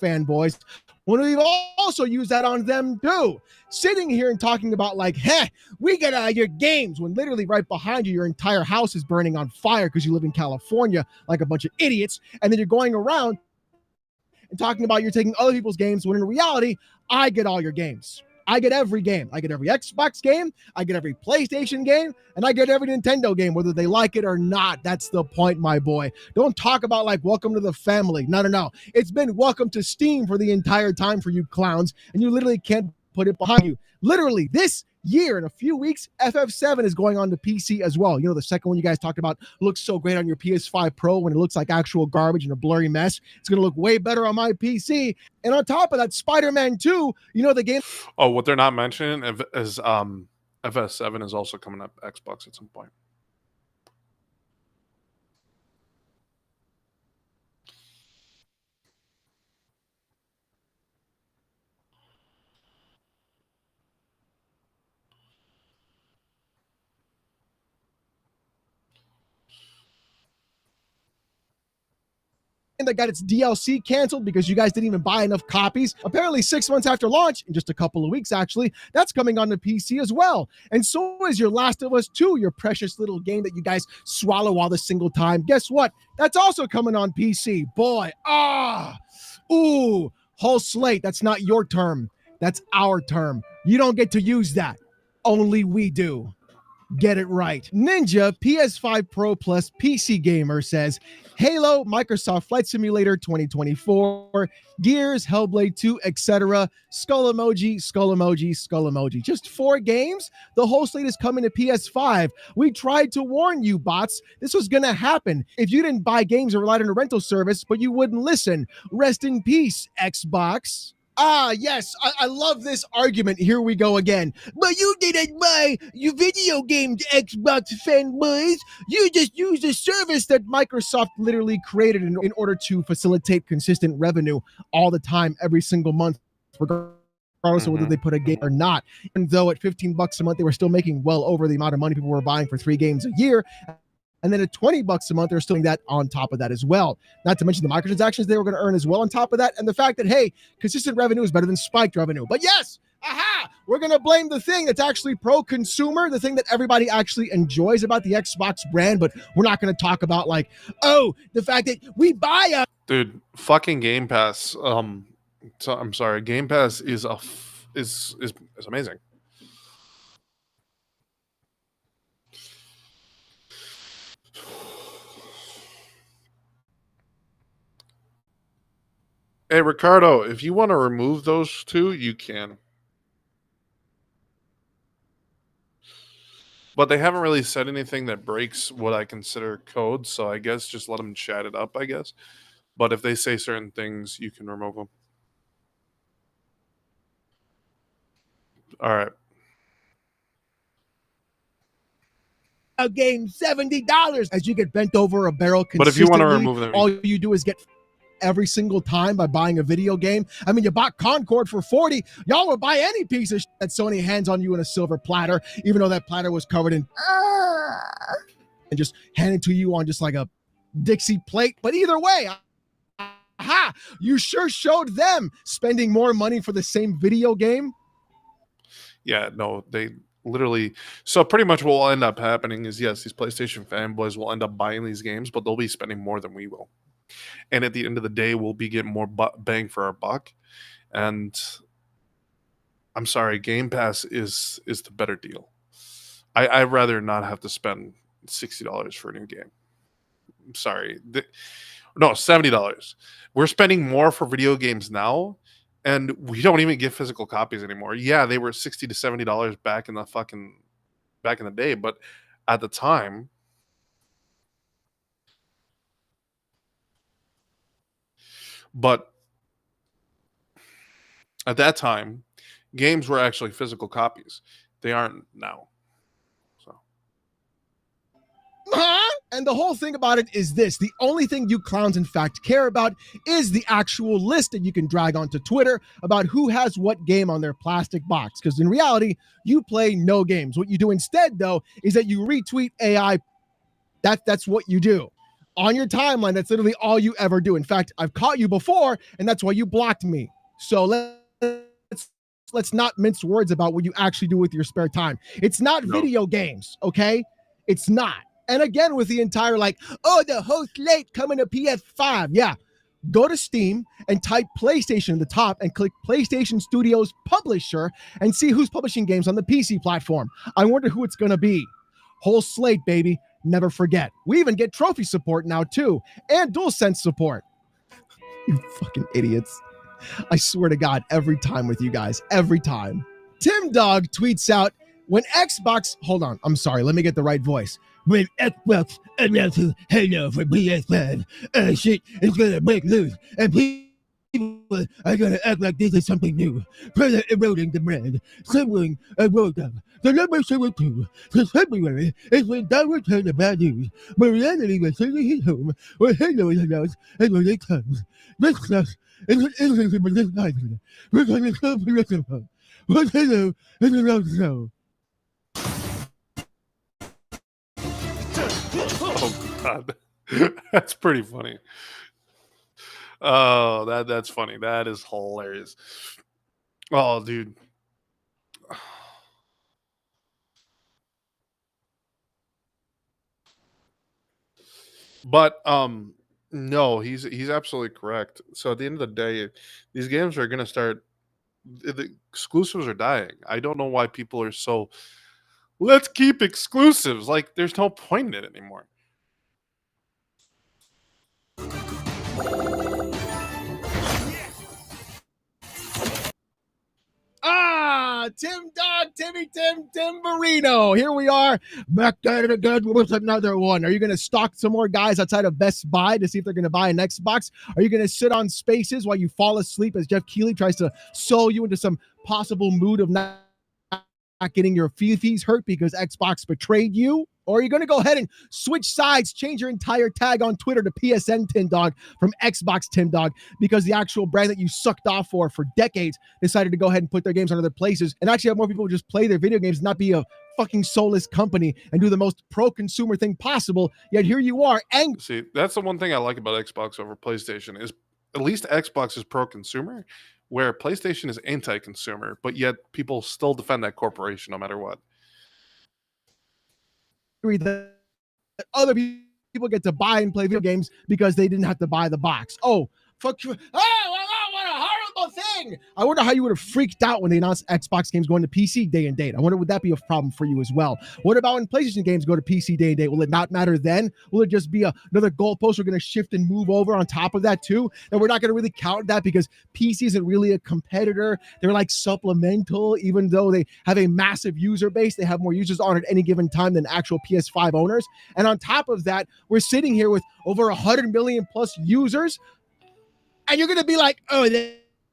Fanboys, when we've also used that on them too. Sitting here and talking about like, hey, we get your games, when literally right behind you, your entire house is burning on fire because you live in California like a bunch of idiots. And then you're going around and talking about you're taking other people's games when in reality, I get all your games. I get every game. I get every Xbox game. I get every PlayStation game. And I get every Nintendo game, whether they like it or not. That's the point, my boy. Don't talk about like welcome to the family. No. It's been welcome to Steam for the entire time for you clowns. And you literally can't put it behind you. Literally, this year, in a few weeks, FF7 is going on to PC as well. You know, the second one you guys talked about looks so great on your PS5 Pro when it looks like actual garbage and a blurry mess. It's going to look way better on my PC. And on top of that, Spider-Man 2, you know, the game... Oh, what they're not mentioning is FS7 is also coming up Xbox at some point. that got its DLC canceled because you guys didn't even buy enough copies. Apparently 6 months after launch, in just a couple of weeks actually, that's coming on the PC as well. And so is your Last of Us 2, your precious little game that you guys swallow all the single time. Guess what? That's also coming on PC. Boy, whole slate. That's not your term. That's our term. You don't get to use that. Only we do. Get it right. Ninja PS5 Pro Plus PC Gamer says, Halo, Microsoft Flight Simulator 2024, Gears, Hellblade 2, etc. Skull emoji, skull emoji, skull emoji. Just 4 games? The whole slate is coming to PS5. We tried to warn you, bots. This was going to happen. If you didn't buy games or relied on a rental service, but you wouldn't listen. Rest in peace, Xbox. Yes, I love this argument. Here we go again. But you didn't buy your video games, Xbox fanboys. You just used a service that Microsoft literally created in order to facilitate consistent revenue all the time, every single month, regardless of whether they put a game or not. And though at $15 a month, they were still making well over the amount of money people were buying for 3 games a year. And then at $20 a month, they're still doing that on top of that as well. Not to mention the microtransactions they were going to earn as well on top of that. And the fact that, hey, consistent revenue is better than spiked revenue. But yes, we're going to blame the thing that's actually pro-consumer, the thing that everybody actually enjoys about the Xbox brand. But we're not going to talk about like, the fact that we buy a... Dude, fucking Game Pass. I'm sorry. Game Pass is amazing. Hey, Ricardo, if you want to remove those 2, you can. But they haven't really said anything that breaks what I consider code, so I guess just let them chat it up, I guess. But if they say certain things, you can remove them. All right. A game $70 as you get bent over a barrel consistently. But if you want to remove them, all you do is get every single time by buying a video game. I mean, you bought Concord for $40. Y'all would buy any piece of shit that Sony hands on you in a silver platter, even though that platter was covered in and just handed to you on just like a Dixie plate. But either way, aha, you sure showed them spending more money for the same video game. Yeah, no, they literally. So pretty much what will end up happening is, yes, these PlayStation fanboys will end up buying these games, but they'll be spending more than we will. And at the end of the day, we'll be getting more bang for our buck. And I'm sorry, Game Pass is the better deal. I'd rather not have to spend $60 for a new game. I'm sorry. No, $70. We're spending more for video games now, and we don't even get physical copies anymore. Yeah, they were $60 to $70 back in the day, but at the time, at that time, games were actually physical copies. They aren't now. So. And the whole thing about it is this. The only thing you clowns, in fact, care about is the actual list that you can drag onto Twitter about who has what game on their plastic box. Because in reality, you play no games. What you do instead, though, is that you retweet AI. That's what you do. On your timeline, that's literally all you ever do. In fact, I've caught you before, and that's why you blocked me. So let's not mince words about what you actually do with your spare time. It's not video games, okay? It's not. And again, with the entire the whole slate coming to PS5. Yeah, go to Steam and type PlayStation at the top and click PlayStation Studios Publisher and see who's publishing games on the PC platform. I wonder who it's going to be. Whole slate, baby. Never forget. We even get trophy support now, too. And DualSense support. You fucking idiots. I swear to God, every time with you guys. Every time. Tim Dog tweets out, when Xbox... Hold on. I'm sorry. Let me get the right voice. When Xbox announces Halo for PS5, shit is gonna break loose. And people are gonna act like this is something new. Further eroding the brand. Sibling a road up. The number 72 since February is when Doug returned the bad news. But reality was sitting his home where Halo is announced and when it comes. This stuff is an instance of this nightmare. We're gonna so predictable. What Halo is announced now. Oh God, that's pretty funny. Oh, that's funny. That is hilarious. Oh, dude. But no, he's absolutely correct. So at the end of the day, these games are gonna start. The exclusives are dying. I don't know why people are so. Let's keep exclusives. Like, there's no point in it anymore. Tim Dog, Tim Marino. Here we are, back at it again with another one. Are you going to stalk some more guys outside of Best Buy to see if they're going to buy an Xbox? Are you going to sit on Spaces while you fall asleep as Jeff Keighley tries to soul you into some possible mood of not getting your feces hurt because Xbox betrayed you? Or are you going to go ahead and switch sides, change your entire tag on Twitter to PSN Tim Dog from Xbox Tim Dog because the actual brand that you sucked off for decades decided to go ahead and put their games on other places and actually have more people just play their video games and not be a fucking soulless company and do the most pro-consumer thing possible, yet here you are angry. See, that's the one thing I like about Xbox over PlayStation is at least Xbox is pro-consumer, where PlayStation is anti-consumer, but yet people still defend that corporation no matter what. That other people get to buy and play video games because they didn't have to buy the box. Oh, fuck you. Oh, what a horrible thing. I wonder how you would have freaked out when they announced Xbox games going to PC day and date. I wonder, would that be a problem for you as well? What about when PlayStation games go to PC day and date? Will it not matter then? Will it just be another goalpost we're going to shift and move over on top of that too? And we're not going to really count that because PC isn't really a competitor. They're like supplemental, even though they have a massive user base. They have more users on at any given time than actual PS5 owners. And on top of that, we're sitting here with over 100 million plus users. And you're going to be like, oh,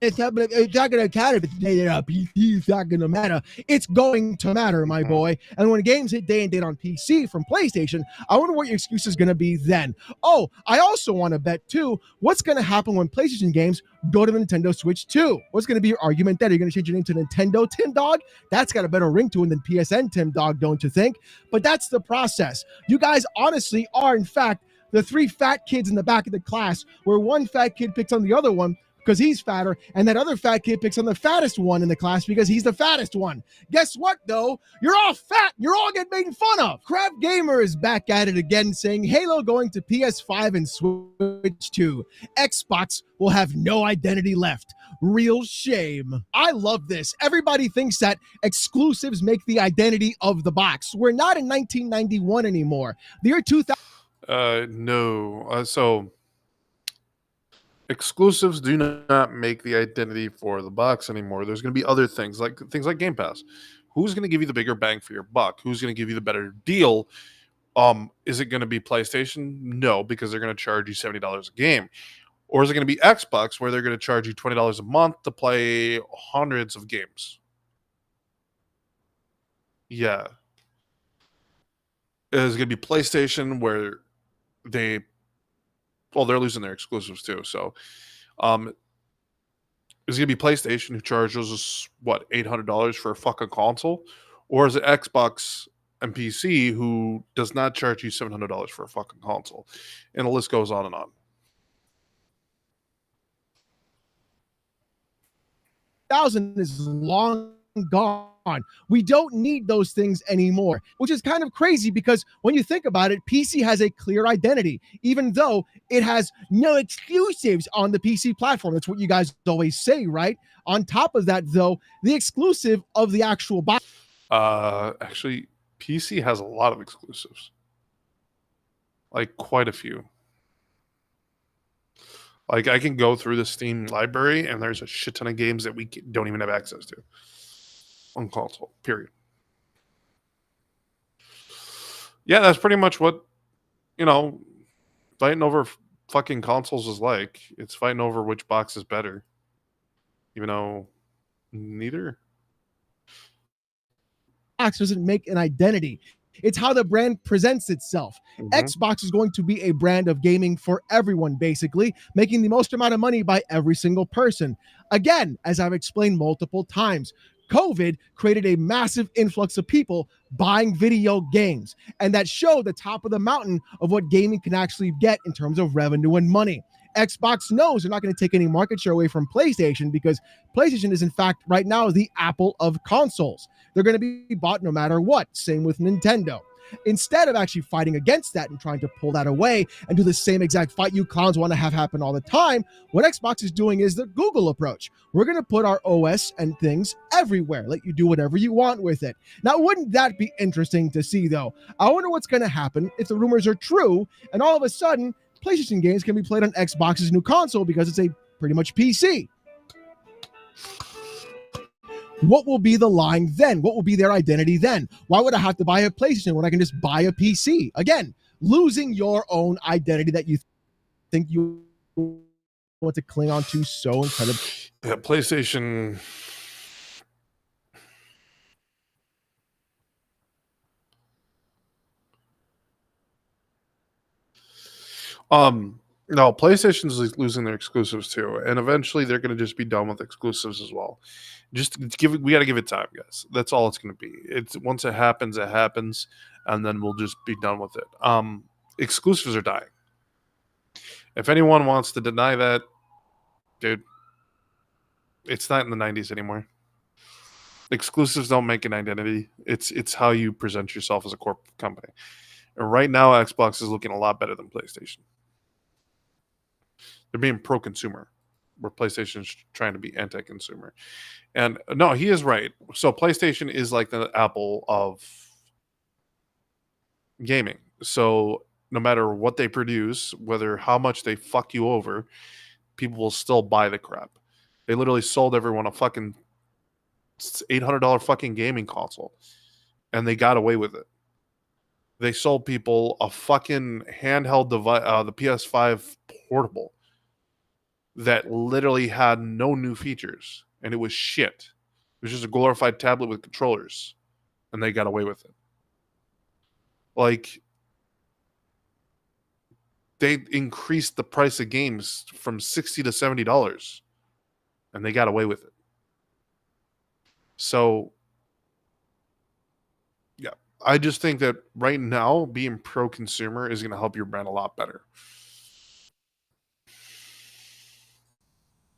it's not going to count if it's dated on PC. It's not going to matter. It's going to matter, my boy. And when games hit day and date on PC from PlayStation, I wonder what your excuse is going to be then. Oh, I also want to bet, too, what's going to happen when PlayStation games go to the Nintendo Switch, too? What's going to be your argument then? Are you going to change your name to Nintendo Tim Dog? That's got a better ring to it than PSN Tim Dog, don't you think? But that's the process. You guys honestly are, in fact, the three fat kids in the back of the class, where one fat kid picks on the other one because he's fatter, and that other fat kid picks on the fattest one in the class because he's the fattest one. Guess what, though? You're all fat. You're all getting made fun of. Crab Gamer is back at it again, saying Halo going to PS5 and Switch 2. Xbox will have no identity left. Real shame. I love this. Everybody thinks that exclusives make the identity of the box. We're not in 1991 anymore. The year 2000. No. So exclusives do not make the identity for the box anymore. There's going to be other things like Game Pass. Who's going to give you the bigger bang for your buck? Who's going to give you the better deal? Is it going to be PlayStation? No, because they're going to charge you $70 a game. Or is it going to be Xbox, where they're going to charge you $20 a month to play hundreds of games? Yeah. Is it going to be PlayStation, where they're losing their exclusives too. So, is it going to be PlayStation who charges us, what, $800 for a fucking console? Or is it Xbox and PC who does not charge you $700 for a fucking console? And the list goes on and on. Is long gone. We don't need those things anymore, which is kind of crazy because when you think about it, PC has a clear identity, even though it has no exclusives on the PC platform. That's what you guys always say, right? On top of that, though, the exclusive of the actual box. Actually, PC has a lot of exclusives. Like, quite a few. Like, I can go through the Steam library, and there's a shit ton of games that we don't even have access to on console, period. Yeah, that's pretty much what, fighting over fucking consoles is like. It's fighting over which box is better. Even though neither. Box doesn't make an identity. It's how the brand presents itself. Xbox is going to be a brand of gaming for everyone, basically, making the most amount of money by every single person. Again, as I've explained multiple times, COVID created a massive influx of people buying video games, and that showed the top of the mountain of what gaming can actually get in terms of revenue and money. Xbox knows they're not going to take any market share away from PlayStation because PlayStation is, in fact, right now the Apple of consoles. They're going to be bought no matter what. Same with Nintendo. Instead of actually fighting against that and trying to pull that away and do the same exact fight you clowns want to have happen all the time, what Xbox is doing is the Google approach. We're going to put our OS and things everywhere, let you do whatever you want with it. Now, wouldn't that be interesting to see, though? I wonder what's going to happen if the rumors are true and all of a sudden PlayStation games can be played on Xbox's new console because it's a pretty much PC. What will be the line then? What will be their identity then? Why would I have to buy a PlayStation when I can just buy a PC? Again, losing your own identity that you think you want to cling on to so incredibly. Yeah, PlayStation. No, PlayStation's losing their exclusives too, and eventually they're going to just be done with exclusives as well. We got to give it time, guys. That's all it's going to be. Once it happens, and then we'll just be done with it. Exclusives are dying. If anyone wants to deny that, dude, it's not in the 90s anymore. Exclusives don't make an identity. It's how you present yourself as a corporate company. And right now, Xbox is looking a lot better than PlayStation. They're being pro-consumer, where PlayStation's trying to be anti-consumer. And no, he is right. So PlayStation is like the Apple of gaming. So no matter what they produce, how much they fuck you over, people will still buy the crap. They literally sold everyone a fucking $800 fucking gaming console, and they got away with it. They sold people a fucking handheld device, the PS5 portable, that literally had no new features, and it was shit. It was just a glorified tablet with controllers, and they got away with it. Like, they increased the price of games from $60 to $70, and they got away with it. So, yeah, I just think that right now being pro-consumer is going to help your brand a lot better.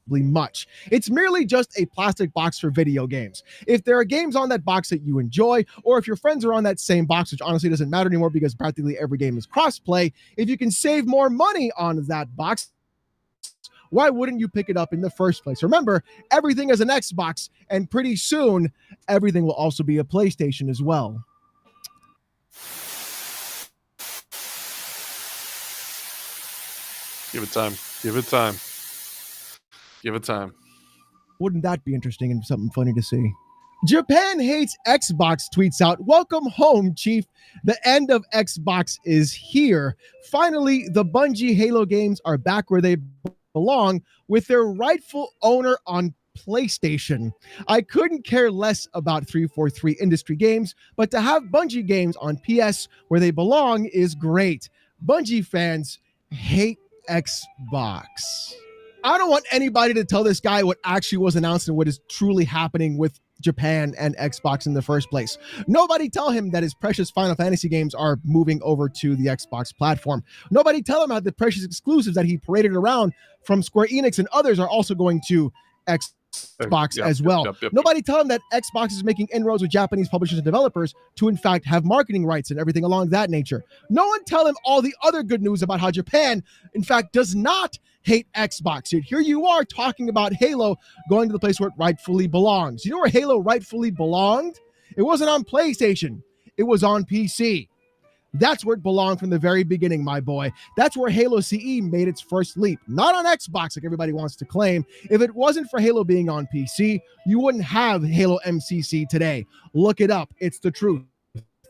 Much. It's merely just a plastic box for video games. If there are games on that box that you enjoy, or if your friends are on that same box, which honestly doesn't matter anymore because practically every game is cross-play, if you can save more money on that box, why wouldn't you pick it up in the first place? Remember, everything is an Xbox, and pretty soon, everything will also be a PlayStation as well. Give it time. Give it time. Give it time. Wouldn't that be interesting and something funny to see? Japan hates Xbox tweets out, "Welcome home, Chief. The end of Xbox is here. Finally, the Bungie Halo games are back where they belong with their rightful owner on PlayStation. I couldn't care less about 343 Industry Games, but to have Bungie games on PS where they belong is great. Bungie fans hate Xbox." I don't want anybody to tell this guy what actually was announced and what is truly happening with Japan and Xbox in the first place. Nobody tell him that his precious Final Fantasy games are moving over to the Xbox platform. Nobody tell him how the precious exclusives that he paraded around from Square Enix and others are also going to Xbox as well. Nobody tell him that Xbox is making inroads with Japanese publishers and developers to in fact have marketing rights and everything along that nature. No one tell him all the other good news about how Japan in fact does not hate Xbox. Yet here you are talking about Halo going to the place where it rightfully belongs. You know where Halo rightfully belonged? It wasn't on PlayStation. It was on PC. That's where it belonged from the very beginning, my boy. That's where Halo CE made its first leap. Not on Xbox, like everybody wants to claim. If it wasn't for Halo being on PC, you wouldn't have Halo MCC today. Look it up. It's the truth.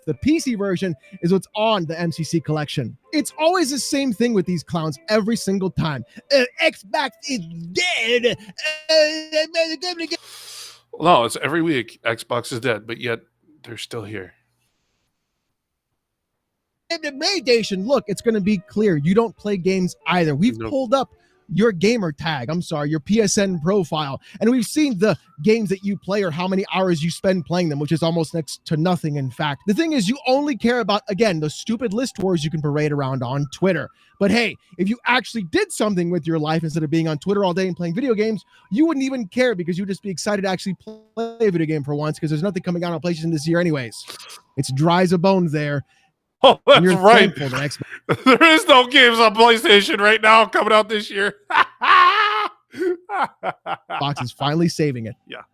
The PC version is what's on the MCC collection. It's always the same thing with these clowns every single time. Xbox is dead. No, it's every week. Xbox is dead, but yet they're still here. The PlayStation, look, it's going to be clear. You don't play games either. We've pulled up your gamer tag, your PSN profile, and we've seen the games that you play or how many hours you spend playing them, which is almost next to nothing, in fact. The thing is, you only care about, again, the stupid list wars you can parade around on Twitter. But hey, if you actually did something with your life instead of being on Twitter all day and playing video games, you wouldn't even care because you'd just be excited to actually play a video game for once because there's nothing coming out on PlayStation this year anyways. It's dry as a bone there. Oh, that's right. There is no games on PlayStation right now coming out this year. Xbox is finally saving it. Yeah.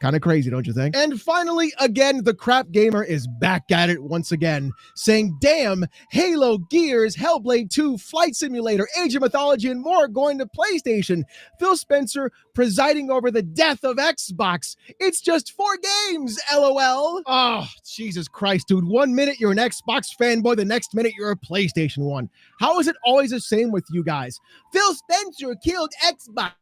Kind of crazy, don't you think? And finally, again, the crap gamer is back at it once again, saying, damn, Halo, Gears, Hellblade 2, Flight Simulator, Age of Mythology, and more going to PlayStation. Phil Spencer presiding over the death of Xbox. It's just 4 games, LOL. Oh, Jesus Christ, dude. 1 minute you're an Xbox fanboy, the next minute you're a PlayStation one. How is it always the same with you guys? Phil Spencer killed Xbox,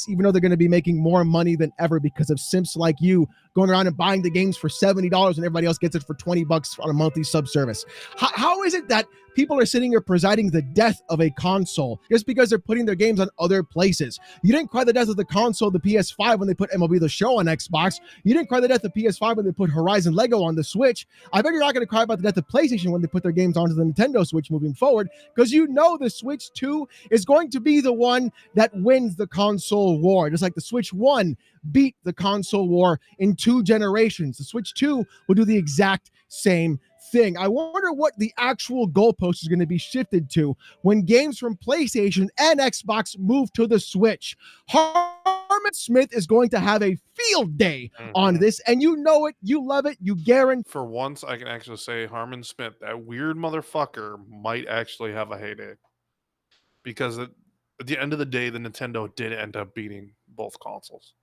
even though they're going to be making more money than ever because of simps like you going around and buying the games for $70 and everybody else gets it for $20 on a monthly sub service. How is it that people are sitting here presiding the death of a console just because they're putting their games on other places? You didn't cry the death of the console, the PS5, when they put MLB The Show on Xbox. You didn't cry the death of PS5 when they put Horizon Lego on the Switch. I bet you're not going to cry about the death of PlayStation when they put their games onto the Nintendo Switch moving forward, because you know the Switch 2 is going to be the one that wins the console war. Just like the Switch 1 beat the console war in 2 generations. The Switch 2 will do the exact same thing. I wonder what the actual goalpost is going to be shifted to when games from PlayStation and Xbox move to the Switch. Harmon Smith is going to have a field day on this, and you know it, you love it, you guarantee. For once, I can actually say Harmon Smith, that weird motherfucker, might actually have a heyday. Because at the end of the day, the Nintendo did end up beating both consoles.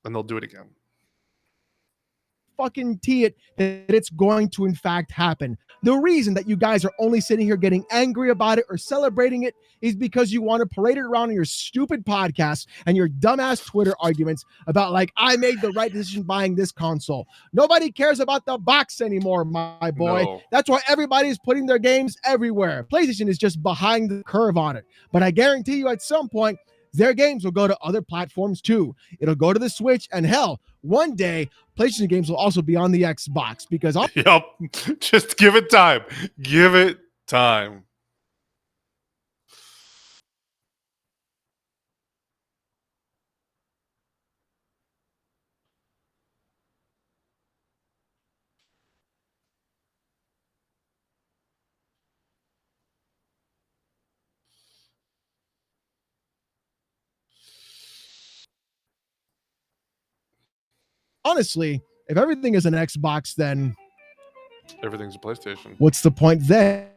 And they'll do it again. Fucking tee it that it's going to in fact happen. The reason that you guys are only sitting here getting angry about it or celebrating it is because you want to parade it around in your stupid podcasts and your dumbass Twitter arguments about like, I made the right decision buying this console. Nobody cares about the box anymore, my boy. No. That's why everybody's putting their games everywhere. PlayStation is just behind the curve on it. But I guarantee you at some point, their games will go to other platforms too. It'll go to the Switch, and hell, one day PlayStation games will also be on the Xbox because Yep. Just give it time. Give it time. honestly, if everything is an Xbox, then Everything's a PlayStation. what's the point then?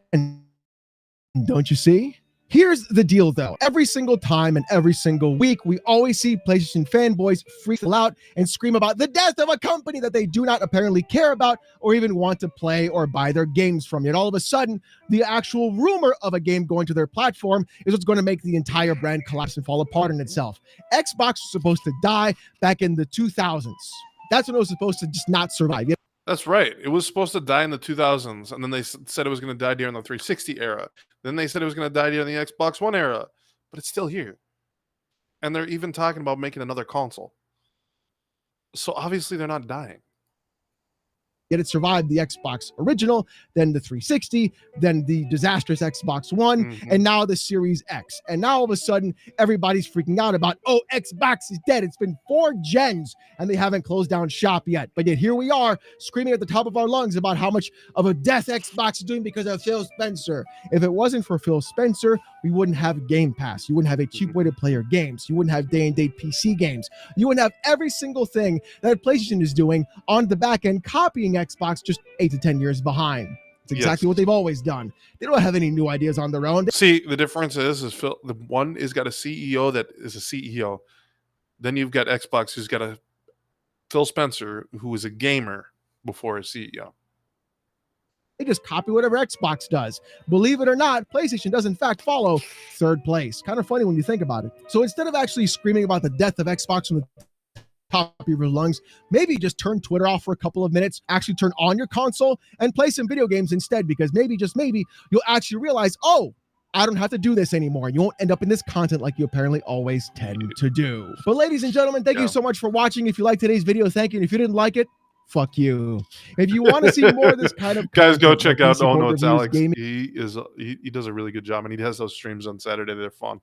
Don't you see? Here's the deal, though. Every single time and every single week, we always see PlayStation fanboys freak out and scream about the death of a company that they do not apparently care about or even want to play or buy their games from. Yet all of a sudden, the actual rumor of a game going to their platform is what's going to make the entire brand collapse and fall apart on itself. Xbox was supposed to die back in the 2000s. That's when it was supposed to just not survive. That's right. It was supposed to die in the 2000s, and then they said it was going to die during the 360 era. Then they said it was going to die during the Xbox One era, but it's still here. And they're even talking about making another console. So obviously they're not dying. Yet it survived the Xbox original, then the 360, then the disastrous Xbox One, and now the Series X. And now all of a sudden, everybody's freaking out about, oh, Xbox is dead. It's been 4 gens, and they haven't closed down shop yet. But yet here we are, screaming at the top of our lungs about how much of a death Xbox is doing because of Phil Spencer. If it wasn't for Phil Spencer, we wouldn't have Game Pass. You wouldn't have a cheap way to play your games. You wouldn't have day-and-date PC games. You wouldn't have every single thing that PlayStation is doing on the back end, copying Xbox just 8 to 10 years behind. It's exactly what they've always done. They don't have any new ideas on their own. See, the difference is Phil, the one is got a CEO that is a CEO. Then you've got Xbox who's got a Phil Spencer who is a gamer before a CEO. They just copy whatever Xbox does. Believe it or not, PlayStation does in fact follow third place. Kind of funny when you think about it. So instead of actually screaming about the death of Xbox from the top of your lungs, maybe just turn Twitter off for a couple of minutes, actually turn on your console and play some video games instead, because maybe, just maybe, you'll actually realize, oh, I don't have to do this anymore. You won't end up in this content like you apparently always tend to do. But ladies and gentlemen, thank you so much for watching. If you liked today's video, thank you. And if you didn't like it, fuck you. If you want to see more of this kind of guys, go content, check like out PC Oh Board No It's Reviews, Alex. gaming, He does a really good job, and he has those streams on Saturday. They're fun.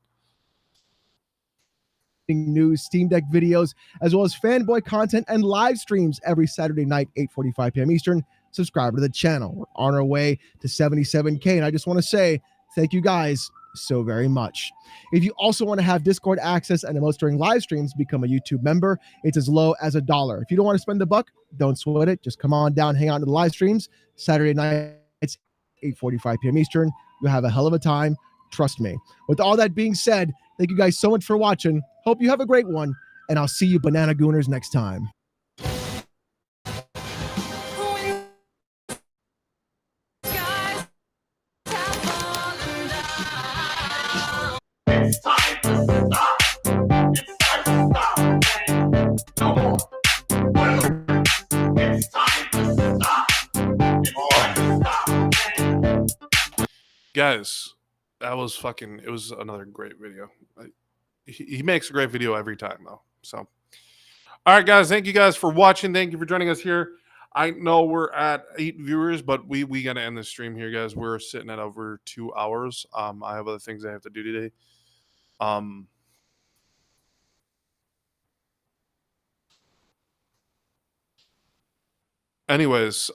news, Steam Deck videos, as well as fanboy content and live streams every Saturday night, 8:45 p.m. Eastern. Subscribe to the channel. We're on our way to 77K, and I just want to say thank you guys so very much. If you also want to have Discord access and emotes during live streams, become a YouTube member. It's as low as $1. If you don't want to spend the buck, don't sweat it. Just come on down, hang out in the live streams. Saturday night, it's 8:45 p.m. Eastern. You'll have a hell of a time. Trust me. With all that being said, thank you guys so much for watching. Hope you have a great one, and I'll see you Banana Gooners next time. It's time to stop. It's time to stop. No more. It's time to stop. It's time to stop. Guys, that was fucking, it was another great video. He makes a great video every time, though. So, all right, guys, thank you guys for watching. Thank you for joining us here. I know we're at 8 viewers, but we got to end the stream here, guys. We're sitting at over 2 hours. I have other things I have to do today. Anyways,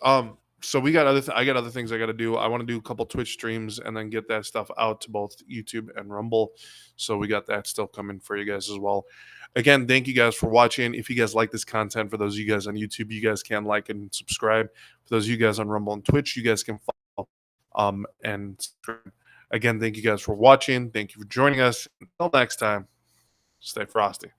so we got I got other things I got to do. I want to do a couple Twitch streams and then get that stuff out to both YouTube and Rumble. So we got that still coming for you guys as well. Again, thank you guys for watching. If you guys like this content, for those of you guys on YouTube, you guys can like and subscribe. For those of you guys on Rumble and Twitch, you guys can follow and subscribe. Again, thank you guys for watching. Thank you for joining us. Until next time, stay frosty.